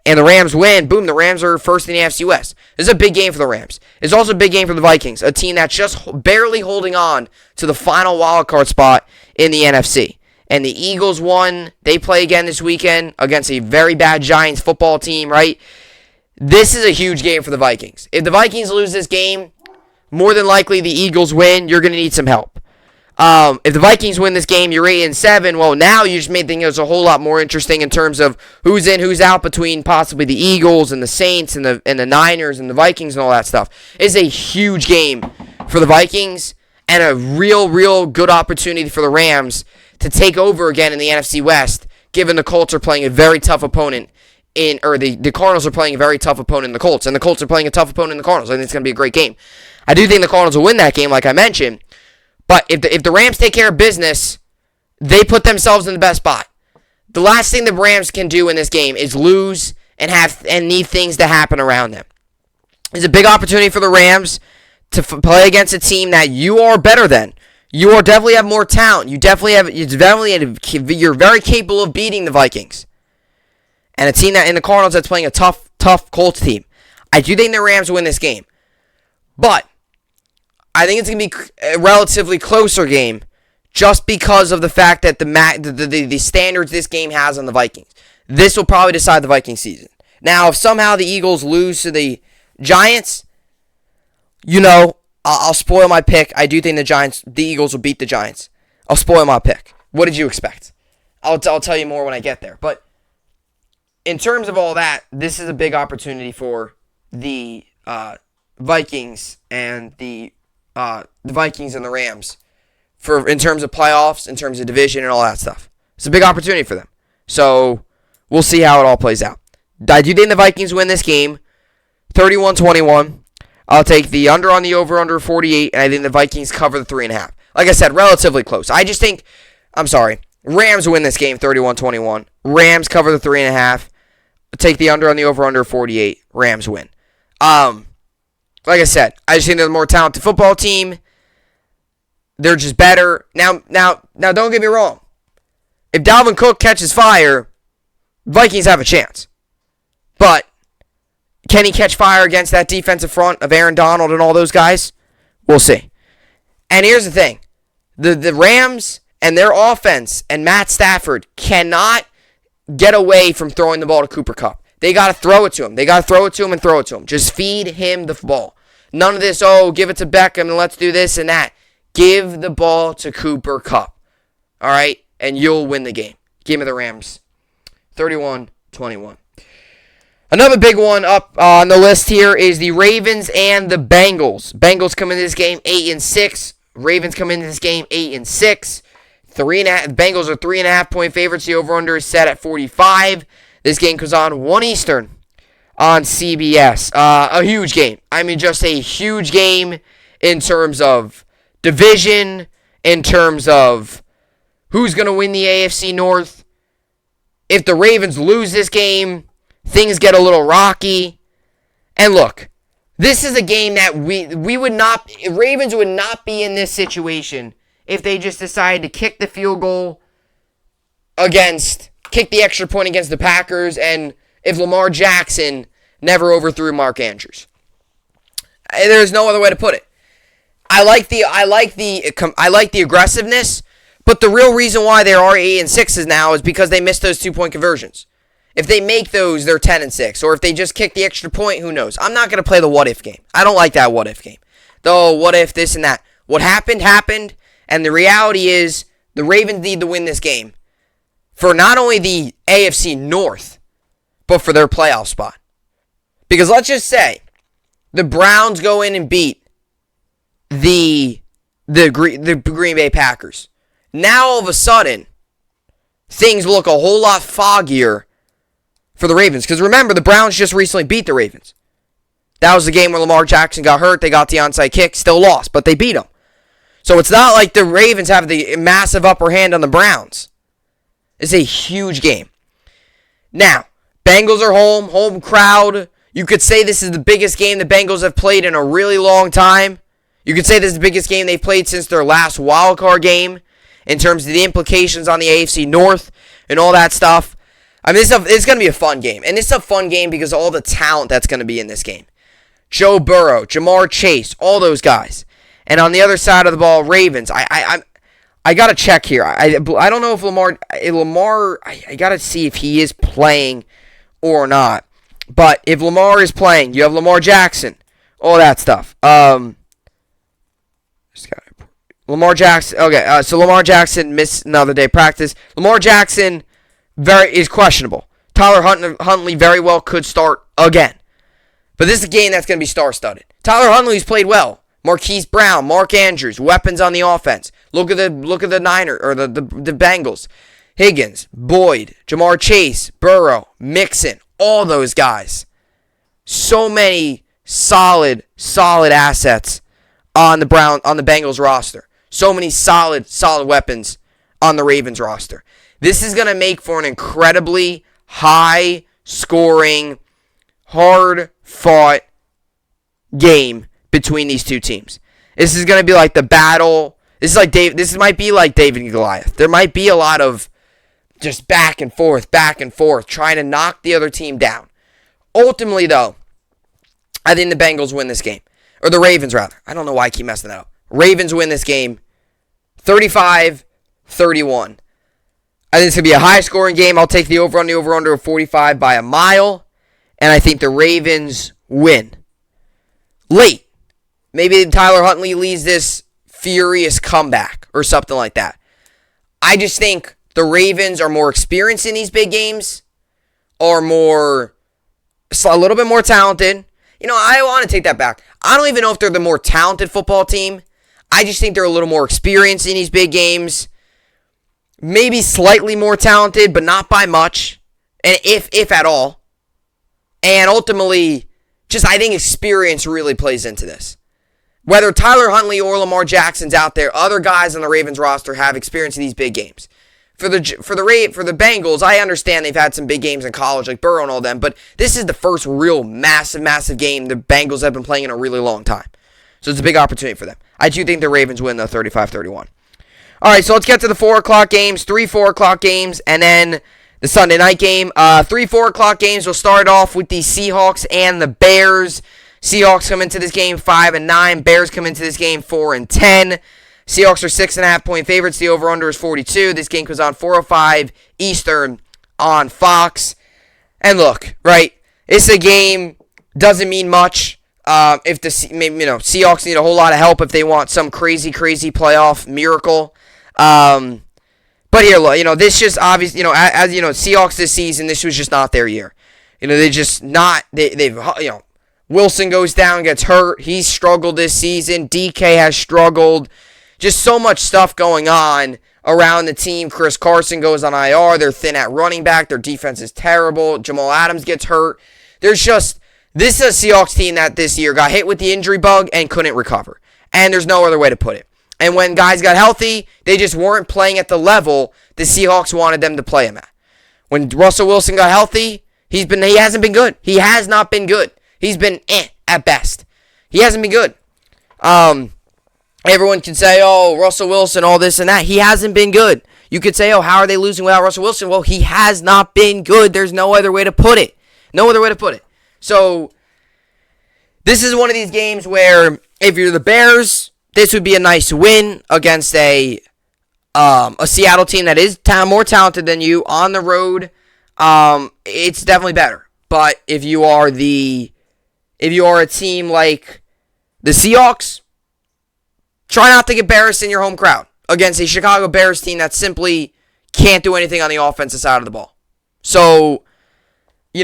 and the Rams win, boom, the Rams are first in the AFC West. This is a big game for the Rams. It's also a big game for the Vikings, a team that's just barely holding on to the final wild card spot in the NFC. And the Eagles won. They play again this weekend against a very bad Giants football team, right? This is a huge game for the Vikings. If the Vikings lose this game, more than likely the Eagles win. You're going to need some help. If the Vikings win this game, you're 8-7. Well, now you just made things a whole lot more interesting in terms of who's in, who's out between possibly the Eagles and the Saints and the Niners and the Vikings and all that stuff. It's a huge game for the Vikings and a real good opportunity for the Rams to take over again in the NFC West, given the Colts are playing a very tough opponent the Cardinals are playing a very tough opponent in the Colts, and the Colts are playing a tough opponent in the Cardinals. I think it's going to be a great game. I do think the Cardinals will win that game, like I mentioned, but if the Rams take care of business, they put themselves in the best spot. The last thing the Rams can do in this game is lose and need things to happen around them. It's a big opportunity for the Rams to play against a team that you are better than. You are definitely have more talent. You're very capable of beating the Vikings. And a team that in the Cardinals that's playing a tough Colts team. I do think the Rams win this game. But I think it's going to be a relatively closer game just because of the fact that the standards this game has on the Vikings. This will probably decide the Vikings season. Now, if somehow the Eagles lose to the Giants, I'll spoil my pick. I do think the Eagles will beat the Giants. I'll spoil my pick. What did you expect? I'll tell you more when I get there. But in terms of all that, this is a big opportunity for the Vikings and the Vikings and the Rams in terms of playoffs, in terms of division and all that stuff. It's a big opportunity for them. So we'll see how it all plays out. I do think the Vikings win this game, 31-21. I'll take the under on the over-under 48, and I think the Vikings cover the 3.5. Like I said, relatively close. Rams win this game, 31-21. Rams cover the 3.5. Take the under on the over-under 48. Rams win. Like I said, I just think they're the more talented football team. They're just better. Now, don't get me wrong. If Dalvin Cook catches fire, Vikings have a chance. But can he catch fire against that defensive front of Aaron Donald and all those guys? We'll see. And here's the thing. The Rams and their offense and Matt Stafford cannot get away from throwing the ball to Cooper Kupp. They got to throw it to him. They got to throw it to him and throw it to him. Just feed him the ball. None of this, give it to Beckham and let's do this and that. Give the ball to Cooper Kupp. All right? And you'll win the game. Give me the Rams. 31-21. Another big one up on the list here is the Ravens and the Bengals. Bengals come into this game 8-6. Ravens come into this game 8-6. Bengals are 3.5-point favorites. The over-under is set at 45. This game goes on 1 Eastern on CBS. A huge game. I mean, just a huge game in terms of division, in terms of who's going to win the AFC North. If the Ravens lose this game, things get a little rocky. And look, this is a game that Ravens would not be in this situation if they just decided to kick the field goal kick the extra point against the Packers, and if Lamar Jackson never overthrew Mark Andrews. There's no other way to put it. I like the aggressiveness, but the real reason why they are 8-6 now is because they missed those 2-point conversions. If they make those, they're 10-6. Or if they just kick the extra point, who knows? I'm not going to play the what-if game. I don't like that what-if game. Though, what if this and that? What happened, happened. And the reality is, the Ravens need to win this game for not only the AFC North, but for their playoff spot. Because let's just say, the Browns go in and beat the Green Bay Packers. Now, all of a sudden, things look a whole lot foggier for the Ravens. Because remember, the Browns just recently beat the Ravens. That was the game where Lamar Jackson got hurt. They got the onside kick. Still lost, but they beat them. So it's not like the Ravens have the massive upper hand on the Browns. It's a huge game. Now, Bengals are home crowd. You could say this is the biggest game the Bengals have played in a really long time. You could say this is the biggest game they've played since their last wildcard game in terms of the implications on the AFC North and all that stuff. I mean, it's going to be a fun game. And it's a fun game because of all the talent that's going to be in this game. Joe Burrow, Jamar Chase, all those guys. And on the other side of the ball, Ravens. I got to check here. I don't know if Lamar, I got to see if he is playing or not. But if Lamar is playing, you have Lamar Jackson, all that stuff. Lamar Jackson. Okay, so Lamar Jackson missed another day of practice. Lamar Jackson is questionable. Tyler Huntley very well could start again. But this is a game that's going to be star-studded. Tyler Huntley's played well. Marquise Brown, Mark Andrews, weapons on the offense. Look at the Niners or the Bengals. Higgins, Boyd, Jamar Chase, Burrow, Mixon, all those guys. So many solid assets on the Bengals roster. So many solid weapons on the Ravens roster. This is going to make for an incredibly high-scoring, hard-fought game between these two teams. This is going to be like the battle. This might be like David and Goliath. There might be a lot of just back and forth, trying to knock the other team down. Ultimately, though, I think the Bengals win this game. Or the Ravens, rather. I don't know why I keep messing that up. Ravens win this game 35-31. I think it's going to be a high-scoring game. I'll take the over-under of 45 by a mile. And I think the Ravens win. Late. Maybe Tyler Huntley leads this furious comeback or something like that. I just think the Ravens are more experienced in these big games. Are a little bit more talented. You know, I want to take that back. I don't even know if they're the more talented football team. I just think they're a little more experienced in these big games. Maybe slightly more talented, but not by much. And if at all. And ultimately, I think experience really plays into this. Whether Tyler Huntley or Lamar Jackson's out there, other guys on the Ravens roster have experience in these big games. For the Bengals, I understand they've had some big games in college, like Burrow and all them, but this is the first real massive game the Bengals have been playing in a really long time. So it's a big opportunity for them. I do think the Ravens win, though, 35-31. All right, so let's get to the 4 o'clock games, 3 4 o'clock games, and then the Sunday night game. 3 4 o'clock games, we'll start off with the Seahawks and the Bears. Seahawks come into this game 5-9. Bears come into this game 4-10. Seahawks are 6.5-point favorites. The over-under is 42. This game comes on 4:05 Eastern on Fox. And look, right, it's a game, doesn't mean much. If the Seahawks need a whole lot of help if they want some crazy playoff miracle. But here, look, this just obvious. As Seahawks this season, this was just not their year. They just not. They've Wilson goes down, gets hurt. He's struggled this season. DK has struggled. Just so much stuff going on around the team. Chris Carson goes on IR. They're thin at running back. Their defense is terrible. Jamal Adams gets hurt. This is a Seahawks team that this year got hit with the injury bug and couldn't recover. And there's no other way to put it. And when guys got healthy, they just weren't playing at the level the Seahawks wanted them to play them at. When Russell Wilson got healthy, he hasn't been good. He has not been good. He's been at best. He hasn't been good. Everyone can say, oh, Russell Wilson, all this and that. He hasn't been good. You could say, oh, how are they losing without Russell Wilson? Well, he has not been good. There's no other way to put it. So, this is one of these games where if you're the Bears, this would be a nice win against a Seattle team that is more talented than you on the road. It's definitely better. But if you are a team like the Seahawks, try not to get embarrassed in your home crowd against a Chicago Bears team that simply can't do anything on the offensive side of the ball. So, it's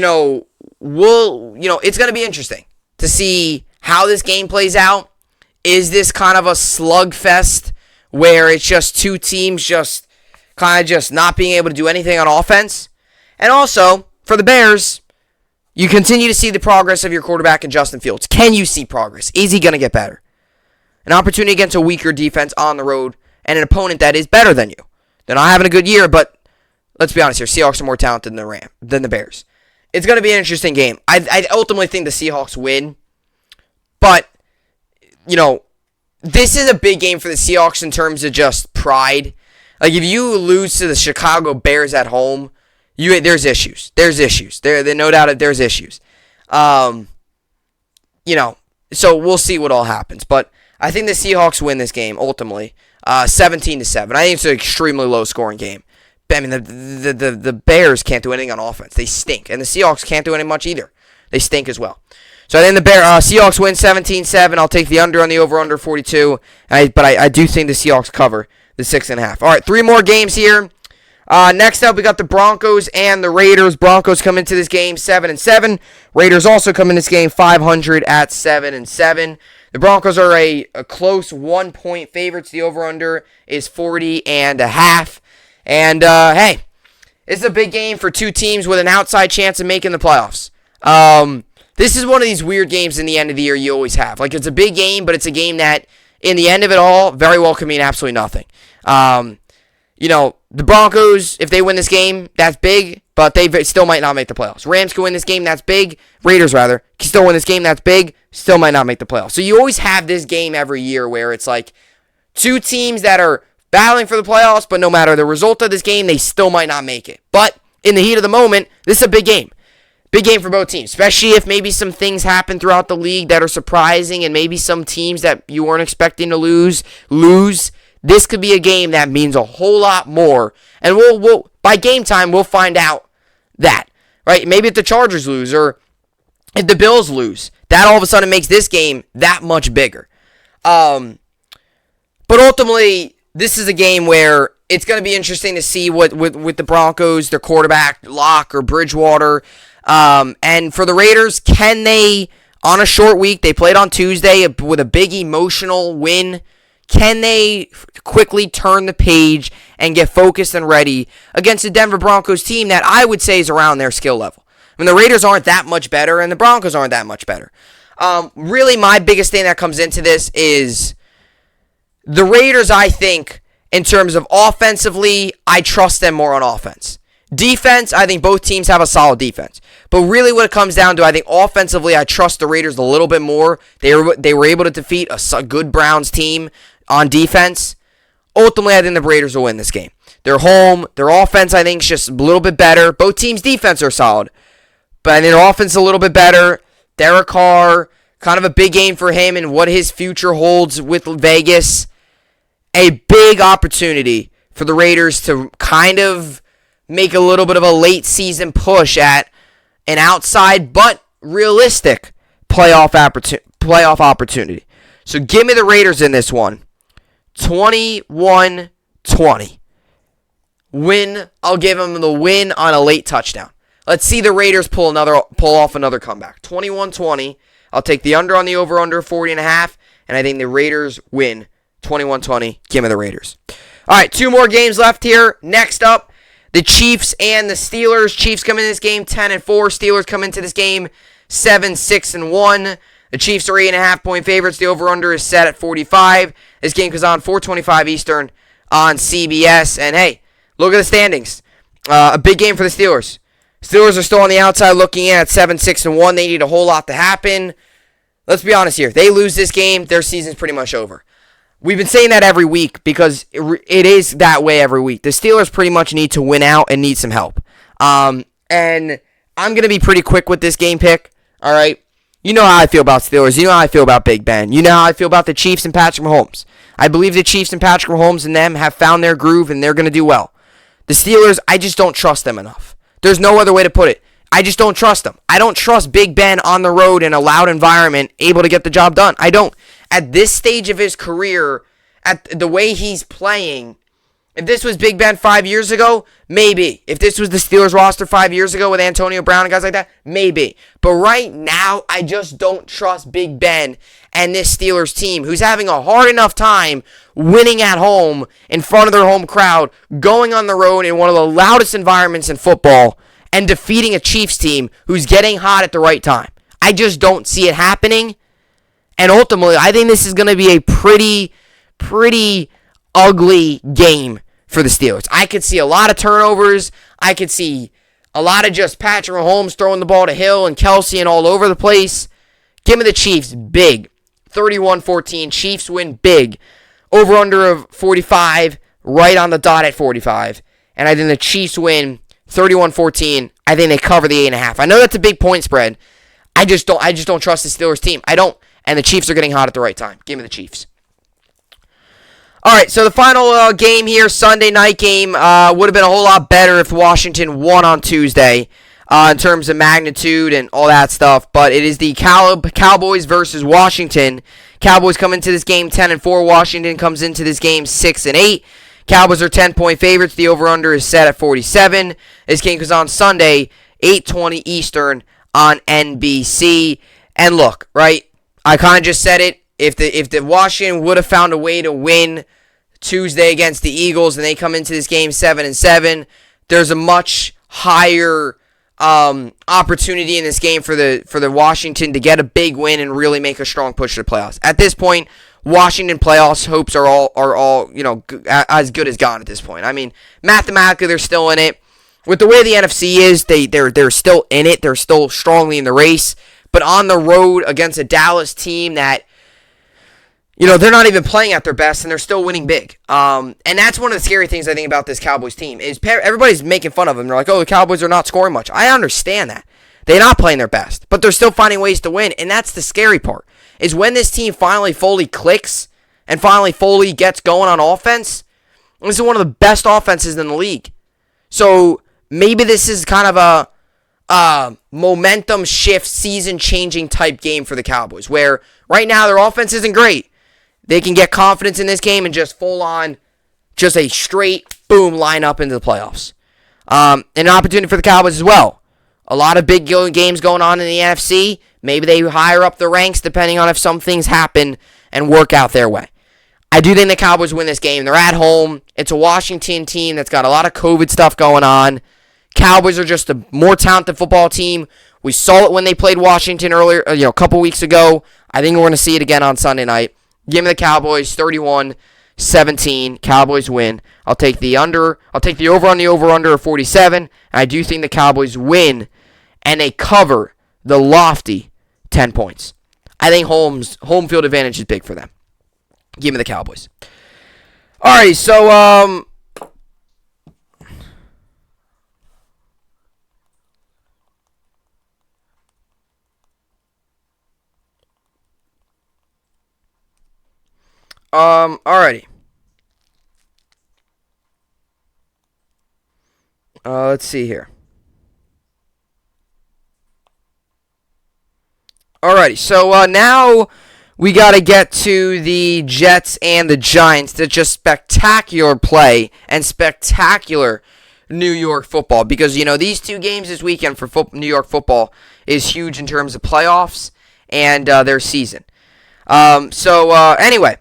going to be interesting to see how this game plays out. Is this kind of a slugfest where it's just two teams just not being able to do anything on offense? And also, for the Bears, you continue to see the progress of your quarterback in Justin Fields. Can you see progress? Is he going to get better? An opportunity against a weaker defense on the road and an opponent that is better than you. They're not having a good year, but let's be honest here. Seahawks are more talented than the Bears. It's going to be an interesting game. I ultimately think the Seahawks win, but this is a big game for the Seahawks in terms of just pride. Like, if you lose to the Chicago Bears at home, There's issues. There's issues. There no doubt there's issues. So we'll see what all happens. But I think the Seahawks win this game ultimately, 17-7. I think it's an extremely low scoring game. I mean, the Bears can't do anything on offense. They stink, and the Seahawks can't do any much either. They stink as well. So I think the Seahawks win 17-7. I'll take the under on the over/under 42. But I do think the Seahawks cover the 6.5. All right, 3 more games here. Next up, we got the Broncos and the Raiders. Broncos come into this game 7-7. Raiders also come in this game 500 at 7-7. The Broncos are a close 1-point favorites. The over/under is 40.5. And hey, this is a big game for two teams with an outside chance of making the playoffs. This is one of these weird games in the end of the year you always have. Like, it's a big game, but it's a game that, in the end of it all, very well could mean absolutely nothing. The Broncos, if they win this game, that's big, but they still might not make the playoffs. Rams can win this game, that's big. Raiders, rather, can still win this game, that's big. Still might not make the playoffs. So you always have this game every year where it's like two teams that are battling for the playoffs, but no matter the result of this game, they still might not make it. But in the heat of the moment, this is a big game. Big game for both teams, especially if maybe some things happen throughout the league that are surprising and maybe some teams that you weren't expecting to lose. This could be a game that means a whole lot more. And we'll by game time, we'll find out that, right? Maybe if the Chargers lose or if the Bills lose, that all of a sudden makes this game that much bigger. But ultimately, this is a game where it's going to be interesting to see what with the Broncos, their quarterback, Locke or Bridgewater. And for the Raiders, can they, on a short week, they played on Tuesday with a big emotional win, can they quickly turn the page and get focused and ready against the Denver Broncos team that I would say is around their skill level? I mean, the Raiders aren't that much better, and the Broncos aren't that much better. Really, my biggest thing that comes into this is the Raiders, I think, in terms of offensively, I trust them more on offense. Defense, I think both teams have a solid defense. But really what it comes down to, I think offensively, I trust the Raiders a little bit more. They were able to defeat a good Browns team on defense. Ultimately, I think the Raiders will win this game. They're home. Their offense, I think, is just a little bit better. Both teams' defense are solid. But I think their offense is a little bit better. Derek Carr, kind of a big game for him and what his future holds with Vegas. A big opportunity for the Raiders to kind of make a little bit of a late season push at an outside but realistic playoff opportunity. So give me the Raiders in this one. 21-20. Win. I'll give them the win on a late touchdown. Let's see the Raiders pull off another comeback. 21-20. I'll take the under on the over/under 40.5, and I think the Raiders win 21-20. Give me the Raiders. All right, 2 more games left here. Next up, the Chiefs and the Steelers. Chiefs come in this game 10-4. Steelers come into this game 7-6-1. The Chiefs are 8.5-point favorites. The over/under is set at 45. This game goes on 4:25 Eastern on CBS. And hey, look at the standings. A big game for the Steelers. Steelers are still on the outside looking in at 7-6-1. They need a whole lot to happen. Let's be honest here. They lose this game, their season's pretty much over. We've been saying that every week because it is that way every week. The Steelers pretty much need to win out and need some help. And I'm going to be pretty quick with this game pick. All right. You know how I feel about Steelers. You know how I feel about Big Ben. You know how I feel about the Chiefs and Patrick Mahomes. I believe the Chiefs and Patrick Mahomes and them have found their groove and they're going to do well. The Steelers, I just don't trust them enough. There's no other way to put it. I just don't trust them. I don't trust Big Ben on the road in a loud environment able to get the job done. I don't. At this stage of his career, at the way he's playing, if this was Big Ben 5 years ago, maybe. If this was the Steelers roster 5 years ago with Antonio Brown and guys like that, maybe. But right now, I just don't trust Big Ben and this Steelers team, who's having a hard enough time winning at home in front of their home crowd, going on the road in one of the loudest environments in football, and defeating a Chiefs team who's getting hot at the right time. I just don't see it happening. And ultimately, I think this is going to be a pretty ugly game for the Steelers. I could see a lot of turnovers. I could see a lot of just Patrick Mahomes throwing the ball to Hill and Kelsey and all over the place. Give me the Chiefs big. 31-14. Chiefs win big. Over-under of 45. Right on the dot at 45. And I think the Chiefs win 31-14. I think they cover the 8.5. I know that's a big point spread. I just don't trust the Steelers team. I don't. And the Chiefs are getting hot at the right time. Give me the Chiefs. All right, so the final game here, Sunday night game, would have been a whole lot better if Washington won on Tuesday in terms of magnitude and all that stuff. But it is the Cowboys versus Washington. Cowboys come into this game 10-4. Washington comes into this game 6-8. Cowboys are 10-point favorites. The over/under is set at 47. This game goes on Sunday, 8:20 Eastern on NBC. And look, right, I kind of just said it. If the Washington would have found a way to win Tuesday against the Eagles and they come into this game 7-7, there's a much higher opportunity in this game for the Washington to get a big win and really make a strong push to the playoffs. At this point, Washington playoffs hopes are all as good as gone at this point. I mean, mathematically they're still in it. With the way the NFC is, they're still in it. They're still strongly in the race. But on the road against a Dallas team that, they're not even playing at their best, and they're still winning big. And that's one of the scary things I think about this Cowboys team is everybody's making fun of them. They're like, oh, the Cowboys are not scoring much. I understand that. They're not playing their best, but they're still finding ways to win, and that's the scary part, is when this team finally fully clicks and finally fully gets going on offense, this is one of the best offenses in the league. So maybe this is kind of a momentum shift, season-changing type game for the Cowboys, where right now their offense isn't great. They can get confidence in this game and just full on, just a straight, boom, line up into the playoffs. And an opportunity for the Cowboys as well. A lot of big games going on in the NFC. Maybe they higher up the ranks depending on if some things happen and work out their way. I do think the Cowboys win this game. They're at home. It's a Washington team that's got a lot of COVID stuff going on. Cowboys are just a more talented football team. We saw it when they played Washington earlier, a couple weeks ago. I think we're going to see it again on Sunday night. Give me the Cowboys, 31-17. Cowboys win. I'll take the under. I'll take the over on the over-under of 47. And I do think the Cowboys win, and they cover the lofty 10 points. I think home field advantage is big for them. Give me the Cowboys. All right, so alrighty. Let's see here. Alrighty, so now we got to get to the Jets and the Giants. That's just spectacular play and spectacular New York football. Because, these two games this weekend for New York football is huge in terms of playoffs and their season. Anyway.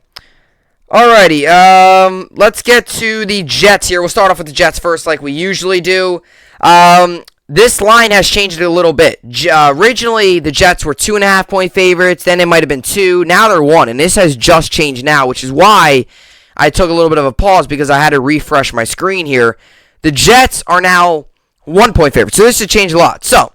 Alrighty, let's get to the Jets here. We'll start off with the Jets first like we usually do. This line has changed a little bit. Originally, the Jets were 2.5-point favorites. Then it might have been 2. Now they're 1, and this has just changed now, which is why I took a little bit of a pause because I had to refresh my screen here. The Jets are now 1-point favorites, so this has changed a lot. So,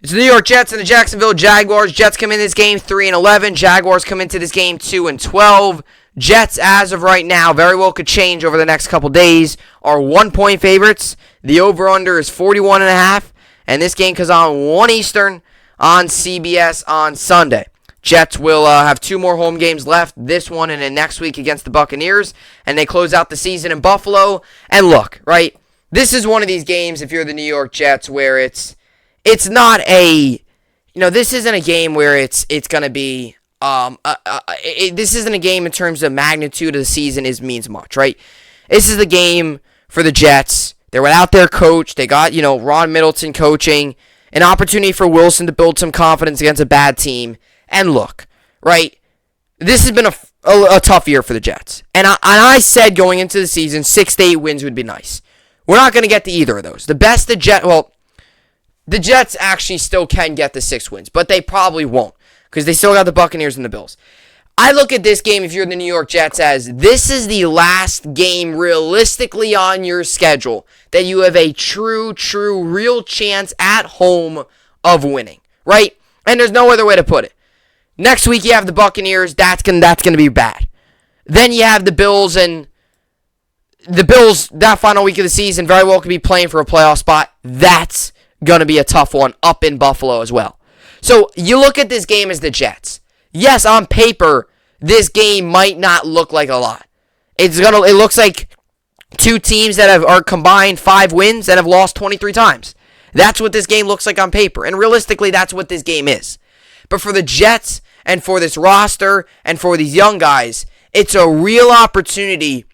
it's the New York Jets and the Jacksonville Jaguars. Jets come in this game 3-11. Jaguars come into this game 2-12. Jets, as of right now, very well could change over the next couple days, are 1-point favorites. The over-under is 41.5, and this game comes on 1 Eastern on CBS on Sunday. Jets will have 2 more home games left, this one and then next week against the Buccaneers, and they close out the season in Buffalo. And look, right, this is one of these games, if you're the New York Jets, where it's not a, this isn't a game where it's going to be, this isn't a game in terms of magnitude of the season means much, right? This is the game for the Jets. They're without their coach. They got, Ron Middleton coaching. An opportunity for Wilson to build some confidence against a bad team. And look, right, this has been a tough year for the Jets. And I said going into the season, 6 to 8 wins would be nice. We're not going to get to either of those. The Jets actually still can get the 6 wins, but they probably won't because they still got the Buccaneers and the Bills. I look at this game, if you're the New York Jets, as this is the last game realistically on your schedule that you have a true, real chance at home of winning, right? And there's no other way to put it. Next week you have the Buccaneers. That's gonna be bad. Then you have the Bills, and the Bills, that final week of the season, very well could be playing for a playoff spot. That's going to be a tough one up in Buffalo as well. So you look at this game as the Jets. Yes, on paper, this game might not look like a lot. It looks like two teams that are combined 5 wins that have lost 23 times. That's what this game looks like on paper. And realistically, that's what this game is. But for the Jets and for this roster and for these young guys, it's a real opportunity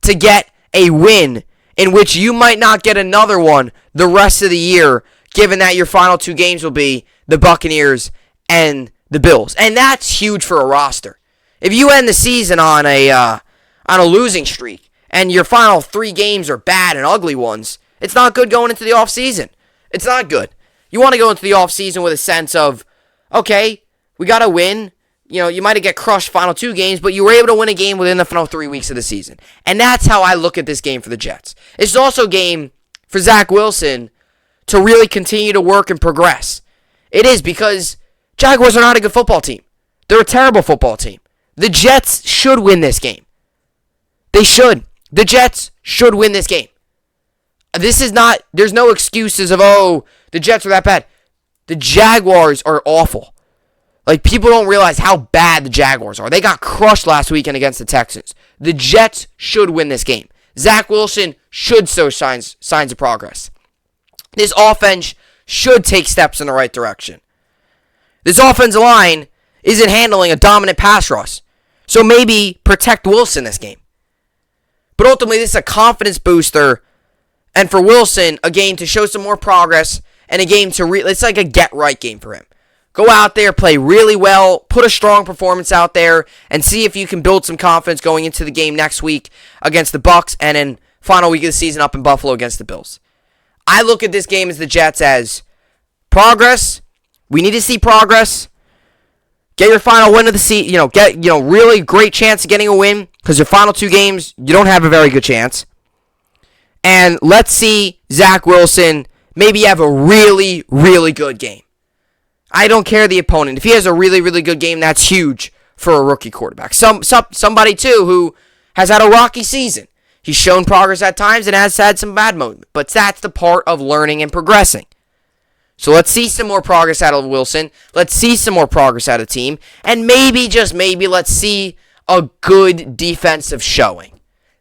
to get a win in which you might not get another one the rest of the year, given that your final 2 games will be the Buccaneers and the Bills. And that's huge for a roster. If you end the season on a losing streak and your final 3 games are bad and ugly ones, it's not good going into the offseason. It's not good. You want to go into the offseason with a sense of, okay, we got to win. You know, you might have get crushed final 2 games, but you were able to win a game within the final 3 weeks of the season. And that's how I look at this game for the Jets. It's also a game for Zach Wilson to really continue to work and progress. It is, because Jaguars are not a good football team. They're a terrible football team. The Jets should win this game. They should. The Jets should win this game. There's no excuses of, oh, the Jets are that bad. The Jaguars are awful. Like, people don't realize how bad the Jaguars are. They got crushed last weekend against the Texans. The Jets should win this game. Zach Wilson should show signs of progress. This offense should take steps in the right direction. This offensive line isn't handling a dominant pass rush. So maybe protect Wilson this game. But ultimately, this is a confidence booster. And for Wilson, a game to show some more progress. And a game to it's like a get-right game for him. Go out there, play really well, put a strong performance out there, and see if you can build some confidence going into the game next week against the Bucs and then final week of the season up in Buffalo against the Bills. I look at this game as the Jets as progress. We need to see progress. Get your final win of the season. Get really great chance of getting a win, because your final 2 games you don't have a very good chance. And let's see Zach Wilson maybe have a really, really good game. I don't care the opponent. If he has a really, really good game, that's huge for a rookie quarterback. Somebody, too, who has had a rocky season. He's shown progress at times and has had some bad moments. But that's the part of learning and progressing. So let's see some more progress out of Wilson. Let's see some more progress out of the team. And maybe, just maybe, let's see a good defensive showing.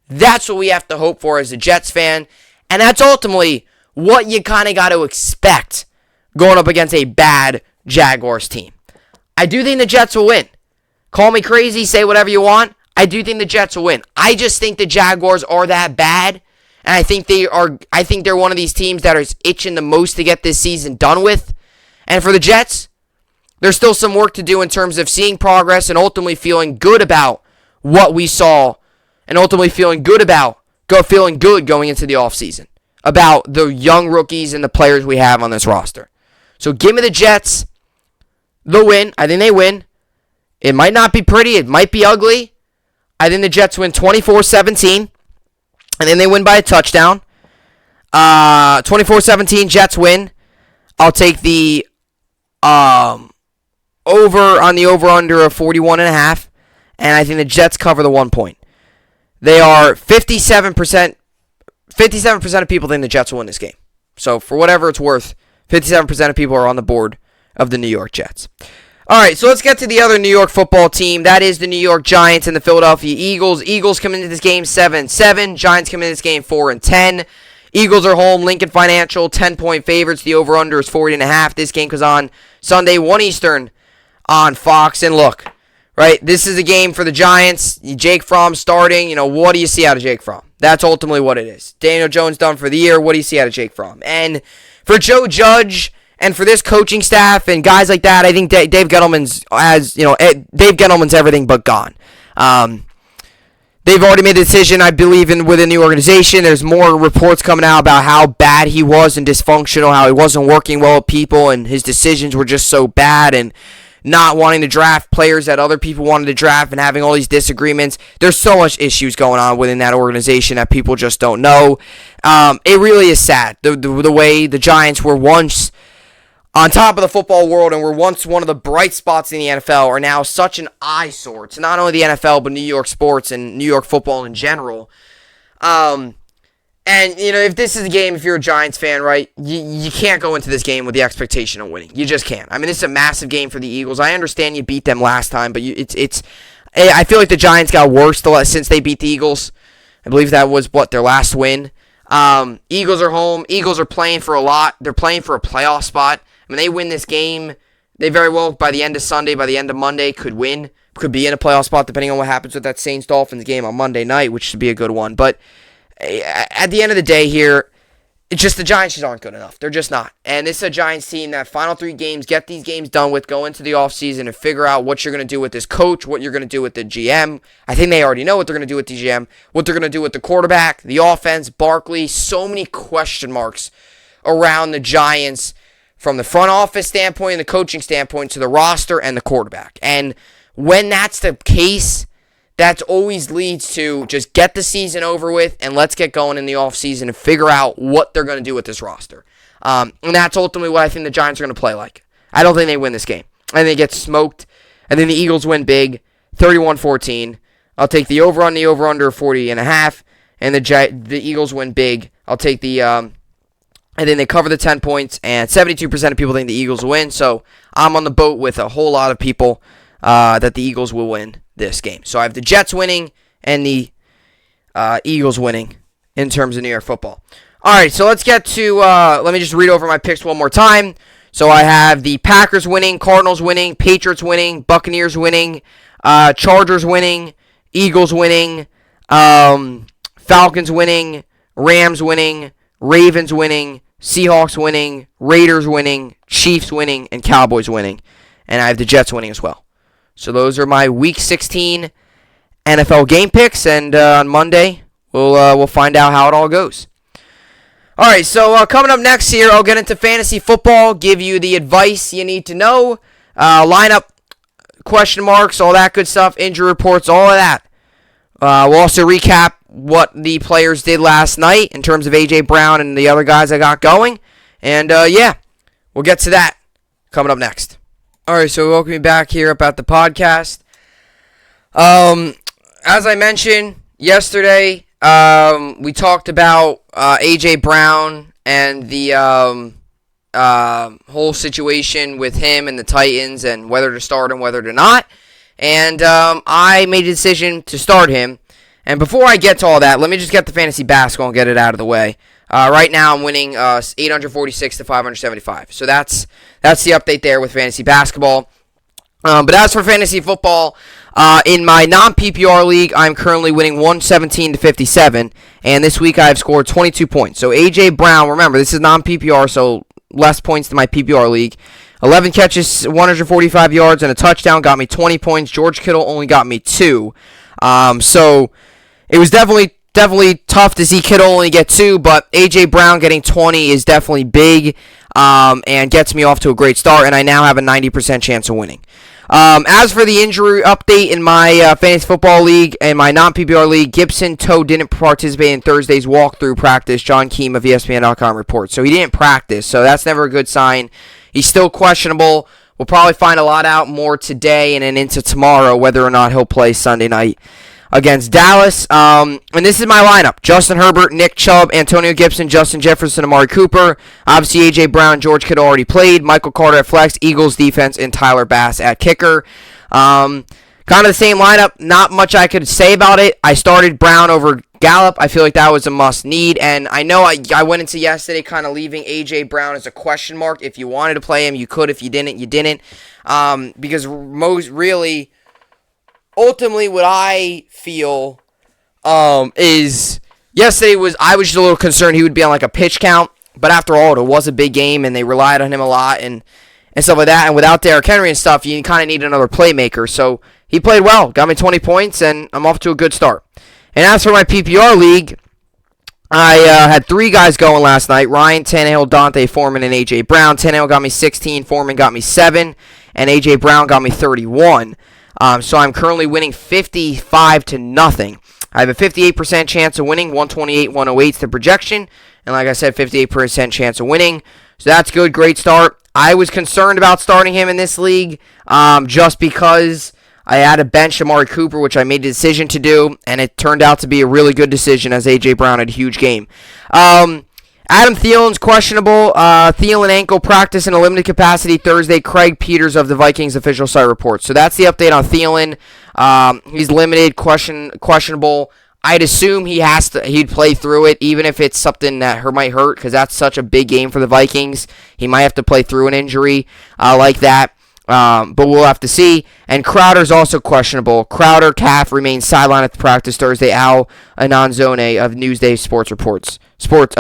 That's what we have to hope for as a Jets fan. And that's ultimately what you kind of got to expect going up against a bad Jaguars team. I do think the Jets will win. Call me crazy, say whatever you want. I do think the Jets will win. I just think the Jaguars are that bad, and I think they're one of these teams that is itching the most to get this season done with. And for the Jets, there's still some work to do in terms of seeing progress and ultimately feeling good about what we saw, and ultimately feeling good going into the offseason about the young rookies and the players we have on this roster. So give me the Jets. They'll win. I think they win. It might not be pretty. It might be ugly. I think the Jets win 24-17. And then they win by a touchdown. 24-17, Jets win. I'll take the over on the over-under of 41.5. And I think the Jets cover the 1 point. They are 57% of people think the Jets will win this game. So for whatever it's worth, 57% of people are on the board of the New York Jets. All right, so let's get to the other New York football team. That is the New York Giants and the Philadelphia Eagles. Eagles come into this game 7-7. Giants come into this game 4-10. Eagles are home. Lincoln Financial, 10-point favorites. The over-under is 40.5. This game goes on Sunday, 1 Eastern on Fox. And look, right, this is a game for the Giants. Jake Fromm starting. What do you see out of Jake Fromm? That's ultimately what it is. Daniel Jones done for the year. What do you see out of Jake Fromm? And for Joe Judge and for this coaching staff and guys like that, I think Dave Gettleman's everything but gone. They've already made a decision, I believe, within the organization. There's more reports coming out about how bad he was and dysfunctional, how he wasn't working well with people, and his decisions were just so bad, and not wanting to draft players that other people wanted to draft and having all these disagreements. There's so much issues going on within that organization that people just don't know. It really is sad. The way the Giants were once on top of the football world and were once one of the bright spots in the NFL are now such an eyesore to not only the NFL but New York sports and New York football in general. And, if this is a game, if you're a Giants fan, right, you can't go into this game with the expectation of winning. You just can't. I mean, this is a massive game for the Eagles. I understand you beat them last time, but I feel like the Giants got worse since they beat the Eagles. I believe that was, their last win. Eagles are home. Eagles are playing for a lot. They're playing for a playoff spot. I mean, they win this game. They very well, by the end of Sunday, by the end of Monday, could win. Could be in a playoff spot, depending on what happens with that Saints-Dolphins game on Monday night, which should be a good one. But at the end of the day here, it's just the Giants just aren't good enough. They're just not. And this is a Giants team that final 3 games, get these games done with, go into the offseason and figure out what you're going to do with this coach, what you're going to do with the GM. I think they already know what they're going to do with the GM, what they're going to do with the quarterback, the offense, Barkley. So many question marks around the Giants from the front office standpoint and the coaching standpoint to the roster and the quarterback. And when that's the case, that always leads to just get the season over with and let's get going in the offseason and figure out what they're going to do with this roster. And that's ultimately what I think the Giants are going to play like. I don't think they win this game. I think they get smoked. I think the Eagles win big, 31-14. I'll take the over-under 40.5, and the Eagles win big. I'll take the and then they cover the 10 points, and 72% of people think the Eagles will win. So I'm on the boat with a whole lot of people that the Eagles will win this game. So I have the Jets winning and the Eagles winning in terms of New York football. All right, so let's get to, let me just read over my picks one more time. So I have the Packers winning, Cardinals winning, Patriots winning, Buccaneers winning, Chargers winning, Eagles winning, Falcons winning, Rams winning, Ravens winning, Seahawks winning, Raiders winning, Chiefs winning, and Cowboys winning. And I have the Jets winning as well. So those are my Week 16 NFL game picks, and on Monday we'll find out how it all goes. All right, so coming up next here, I'll get into fantasy football, give you the advice you need to know, lineup question marks, all that good stuff, injury reports, all of that. We'll also recap what the players did last night in terms of A.J. Brown and the other guys I got going, and we'll get to that coming up next. All right, so welcome you back here up at the podcast. As I mentioned yesterday, we talked about A.J. Brown and the whole situation with him and the Titans and whether to start him, whether to not. And I made a decision to start him. And before I get to all that, let me just get the fantasy basketball and get it out of the way. Right now, I'm winning 846 to 575. So that's the update there with fantasy basketball. But as for fantasy football, in my non-PPR league, I'm currently winning 117 to 57. And this week, I've scored 22 points. So A.J. Brown, remember, this is non-PPR, so less points than my PPR league. 11 catches, 145 yards, and a touchdown got me 20 points. George Kittle only got me 2. So it was definitely tough to see Kittle only get 2, but A.J. Brown getting 20 is definitely big and gets me off to a great start, and I now have a 90% chance of winning. As for the injury update in my fantasy football league and my non-PPR league, Gibson Toe didn't participate in Thursday's walkthrough practice, John Keem of ESPN.com reports. So he didn't practice, so that's never a good sign. He's still questionable. We'll probably find a lot out more today and then into tomorrow whether or not he'll play Sunday night against Dallas. And this is my lineup. Justin Herbert, Nick Chubb, Antonio Gibson, Justin Jefferson, Amari Cooper. Obviously, A.J. Brown, George Kittle already played. Michael Carter at flex, Eagles defense, and Tyler Bass at kicker. Kind of the same lineup. Not much I could say about it. I started Brown over Gallup. I feel like that was a must-need. And I know I went into yesterday kind of leaving A.J. Brown as a question mark. If you wanted to play him, you could. If you didn't, you didn't. Because ultimately, what I feel is yesterday I was just a little concerned he would be on like a pitch count, but after all, it was a big game and they relied on him a lot and stuff like that. And without Derrick Henry and stuff, you kind of need another playmaker. So he played well, got me 20 points, and I'm off to a good start. And as for my PPR league, I had 3 guys going last night: Ryan Tannehill, Dante Foreman, and A.J. Brown. Tannehill got me 16, Foreman got me 7, and A.J. Brown got me 31. So I'm currently winning 55 to nothing. I have a 58% chance of winning. 128-108 is the projection. And like I said, 58% chance of winning. So that's good. Great start. I was concerned about starting him in this league just because I had to bench Amari Cooper, which I made the decision to do, and it turned out to be a really good decision as A.J. Brown had a huge game. Adam Thielen's questionable. Thielen ankle practice in a limited capacity Thursday. Craig Peters of the Vikings official site reports. So that's the update on Thielen. He's limited, questionable. I'd assume he'd play through it, even if it's something that might hurt, because that's such a big game for the Vikings. He might have to play through an injury like that. But we'll have to see. And Crowder's also questionable. Crowder calf remains sidelined at the practice Thursday. Al Ananzone of Newsday Sports Reports. Sports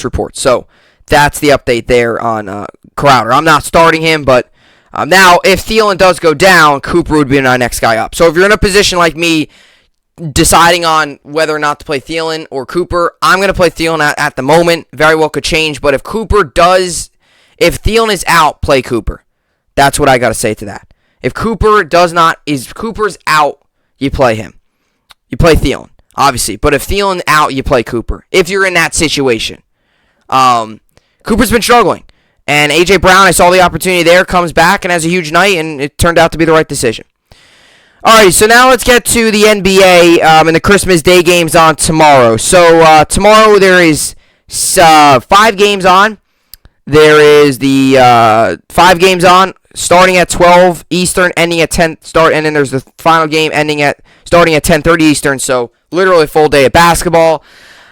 Reports. So that's the update there on Crowder. I'm not starting him, but now if Thielen does go down, Cooper would be our next guy up. So if you're in a position like me, deciding on whether or not to play Thielen or Cooper, I'm going to play Thielen at the moment. Very well could change, but if Thielen is out, play Cooper. That's what I got to say to that. If Cooper's out, you play him. You play Thielen, obviously. But if Thielen's out, you play Cooper. If you're in that situation. Cooper's been struggling. And A.J. Brown, I saw the opportunity there, comes back and has a huge night, and it turned out to be the right decision. All right, so now let's get to the NBA and the Christmas Day games on tomorrow. So tomorrow there is 5 games on. There is the 5 games on starting at 12 Eastern, ending at 10 start, and then there's the final game starting at 10:30 Eastern. So literally a full day of basketball.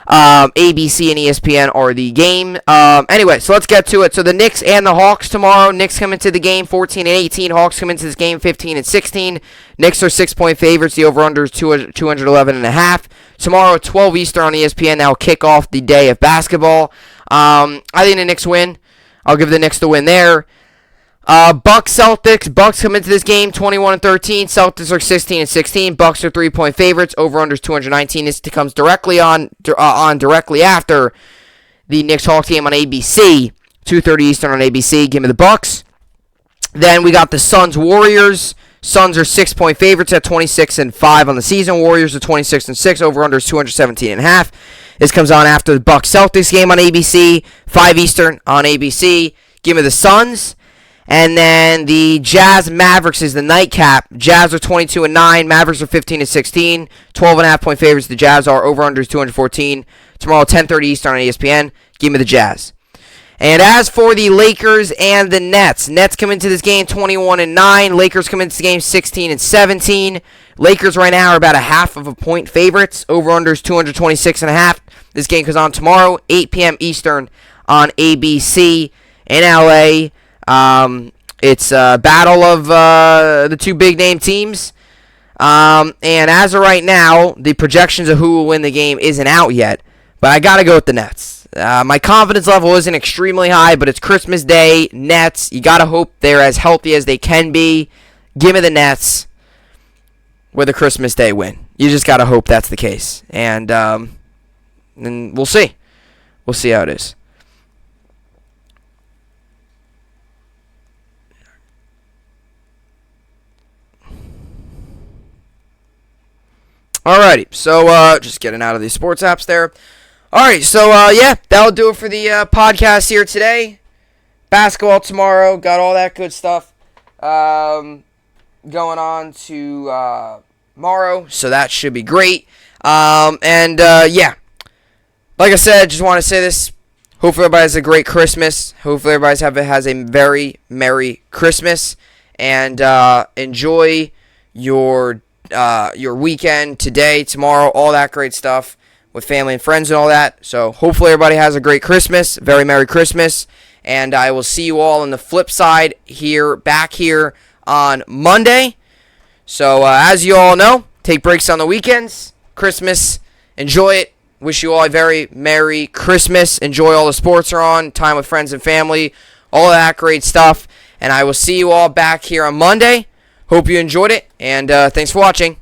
ABC and ESPN are the game. Anyway, so let's get to it. So the Knicks and the Hawks tomorrow. Knicks come into the game 14-18. Hawks come into this game 15-16. Knicks are 6-point favorites. The over/under is 211.5. Tomorrow at 12 Eastern on ESPN. That will kick off the day of basketball. I think the Knicks win. I'll give the Knicks the win there. Bucks Celtics. Bucks come into this game 21-13. Celtics are 16-16. Bucks are 3-point favorites. Over/under is 219. This comes directly directly after the Knicks Hawks game on ABC. 2:30 Eastern on ABC. Give me the Bucks. Then we got the Suns Warriors. Suns are 6-point favorites at 26-5 on the season. Warriors are 26-6. Over/under is 217.5. This comes on after the Bucks Celtics game on ABC. 5 Eastern on ABC. Give me the Suns. And then the Jazz Mavericks is the nightcap. Jazz are 22-9. Mavericks are 15-16. 12.5-point favorites. The Jazz are. Over/under is 214. Tomorrow 10:30 Eastern on ESPN. Give me the Jazz. And as for the Lakers and the Nets, Nets come into this game 21-9. Lakers come into this game 16-17. Lakers right now are about a half of a point favorites. Over/under is 226.5. This game goes on tomorrow, 8 p.m. Eastern on ABC in LA. It's a battle of the two big name teams. And as of right now, the projections of who will win the game isn't out yet. But I got to go with the Nets. My confidence level isn't extremely high, but it's Christmas Day. Nets, you got to hope they're as healthy as they can be. Give me the Nets with a Christmas Day win. You just got to hope that's the case. And we'll see. We'll see how it is. Alrighty, so just getting out of these sports apps there. Alright, so yeah, that'll do it for the podcast here today. Basketball tomorrow, got all that good stuff going on tomorrow, so that should be great. Yeah, like I said, just want to say this. Hopefully everybody has a great Christmas. Hopefully everybody has a very Merry Christmas, and enjoy your weekend today, tomorrow, all that great stuff with family and friends and all that. So hopefully everybody has a great Christmas, very Merry Christmas, and I will see you all on the flip side back here on Monday. So as you all know, take breaks on the weekends, Christmas, enjoy it. Wish you all a very Merry Christmas. Enjoy all the sports are on, time with friends and family, all that great stuff, and I will see you all back here on Monday. Hope you enjoyed it, and thanks for watching.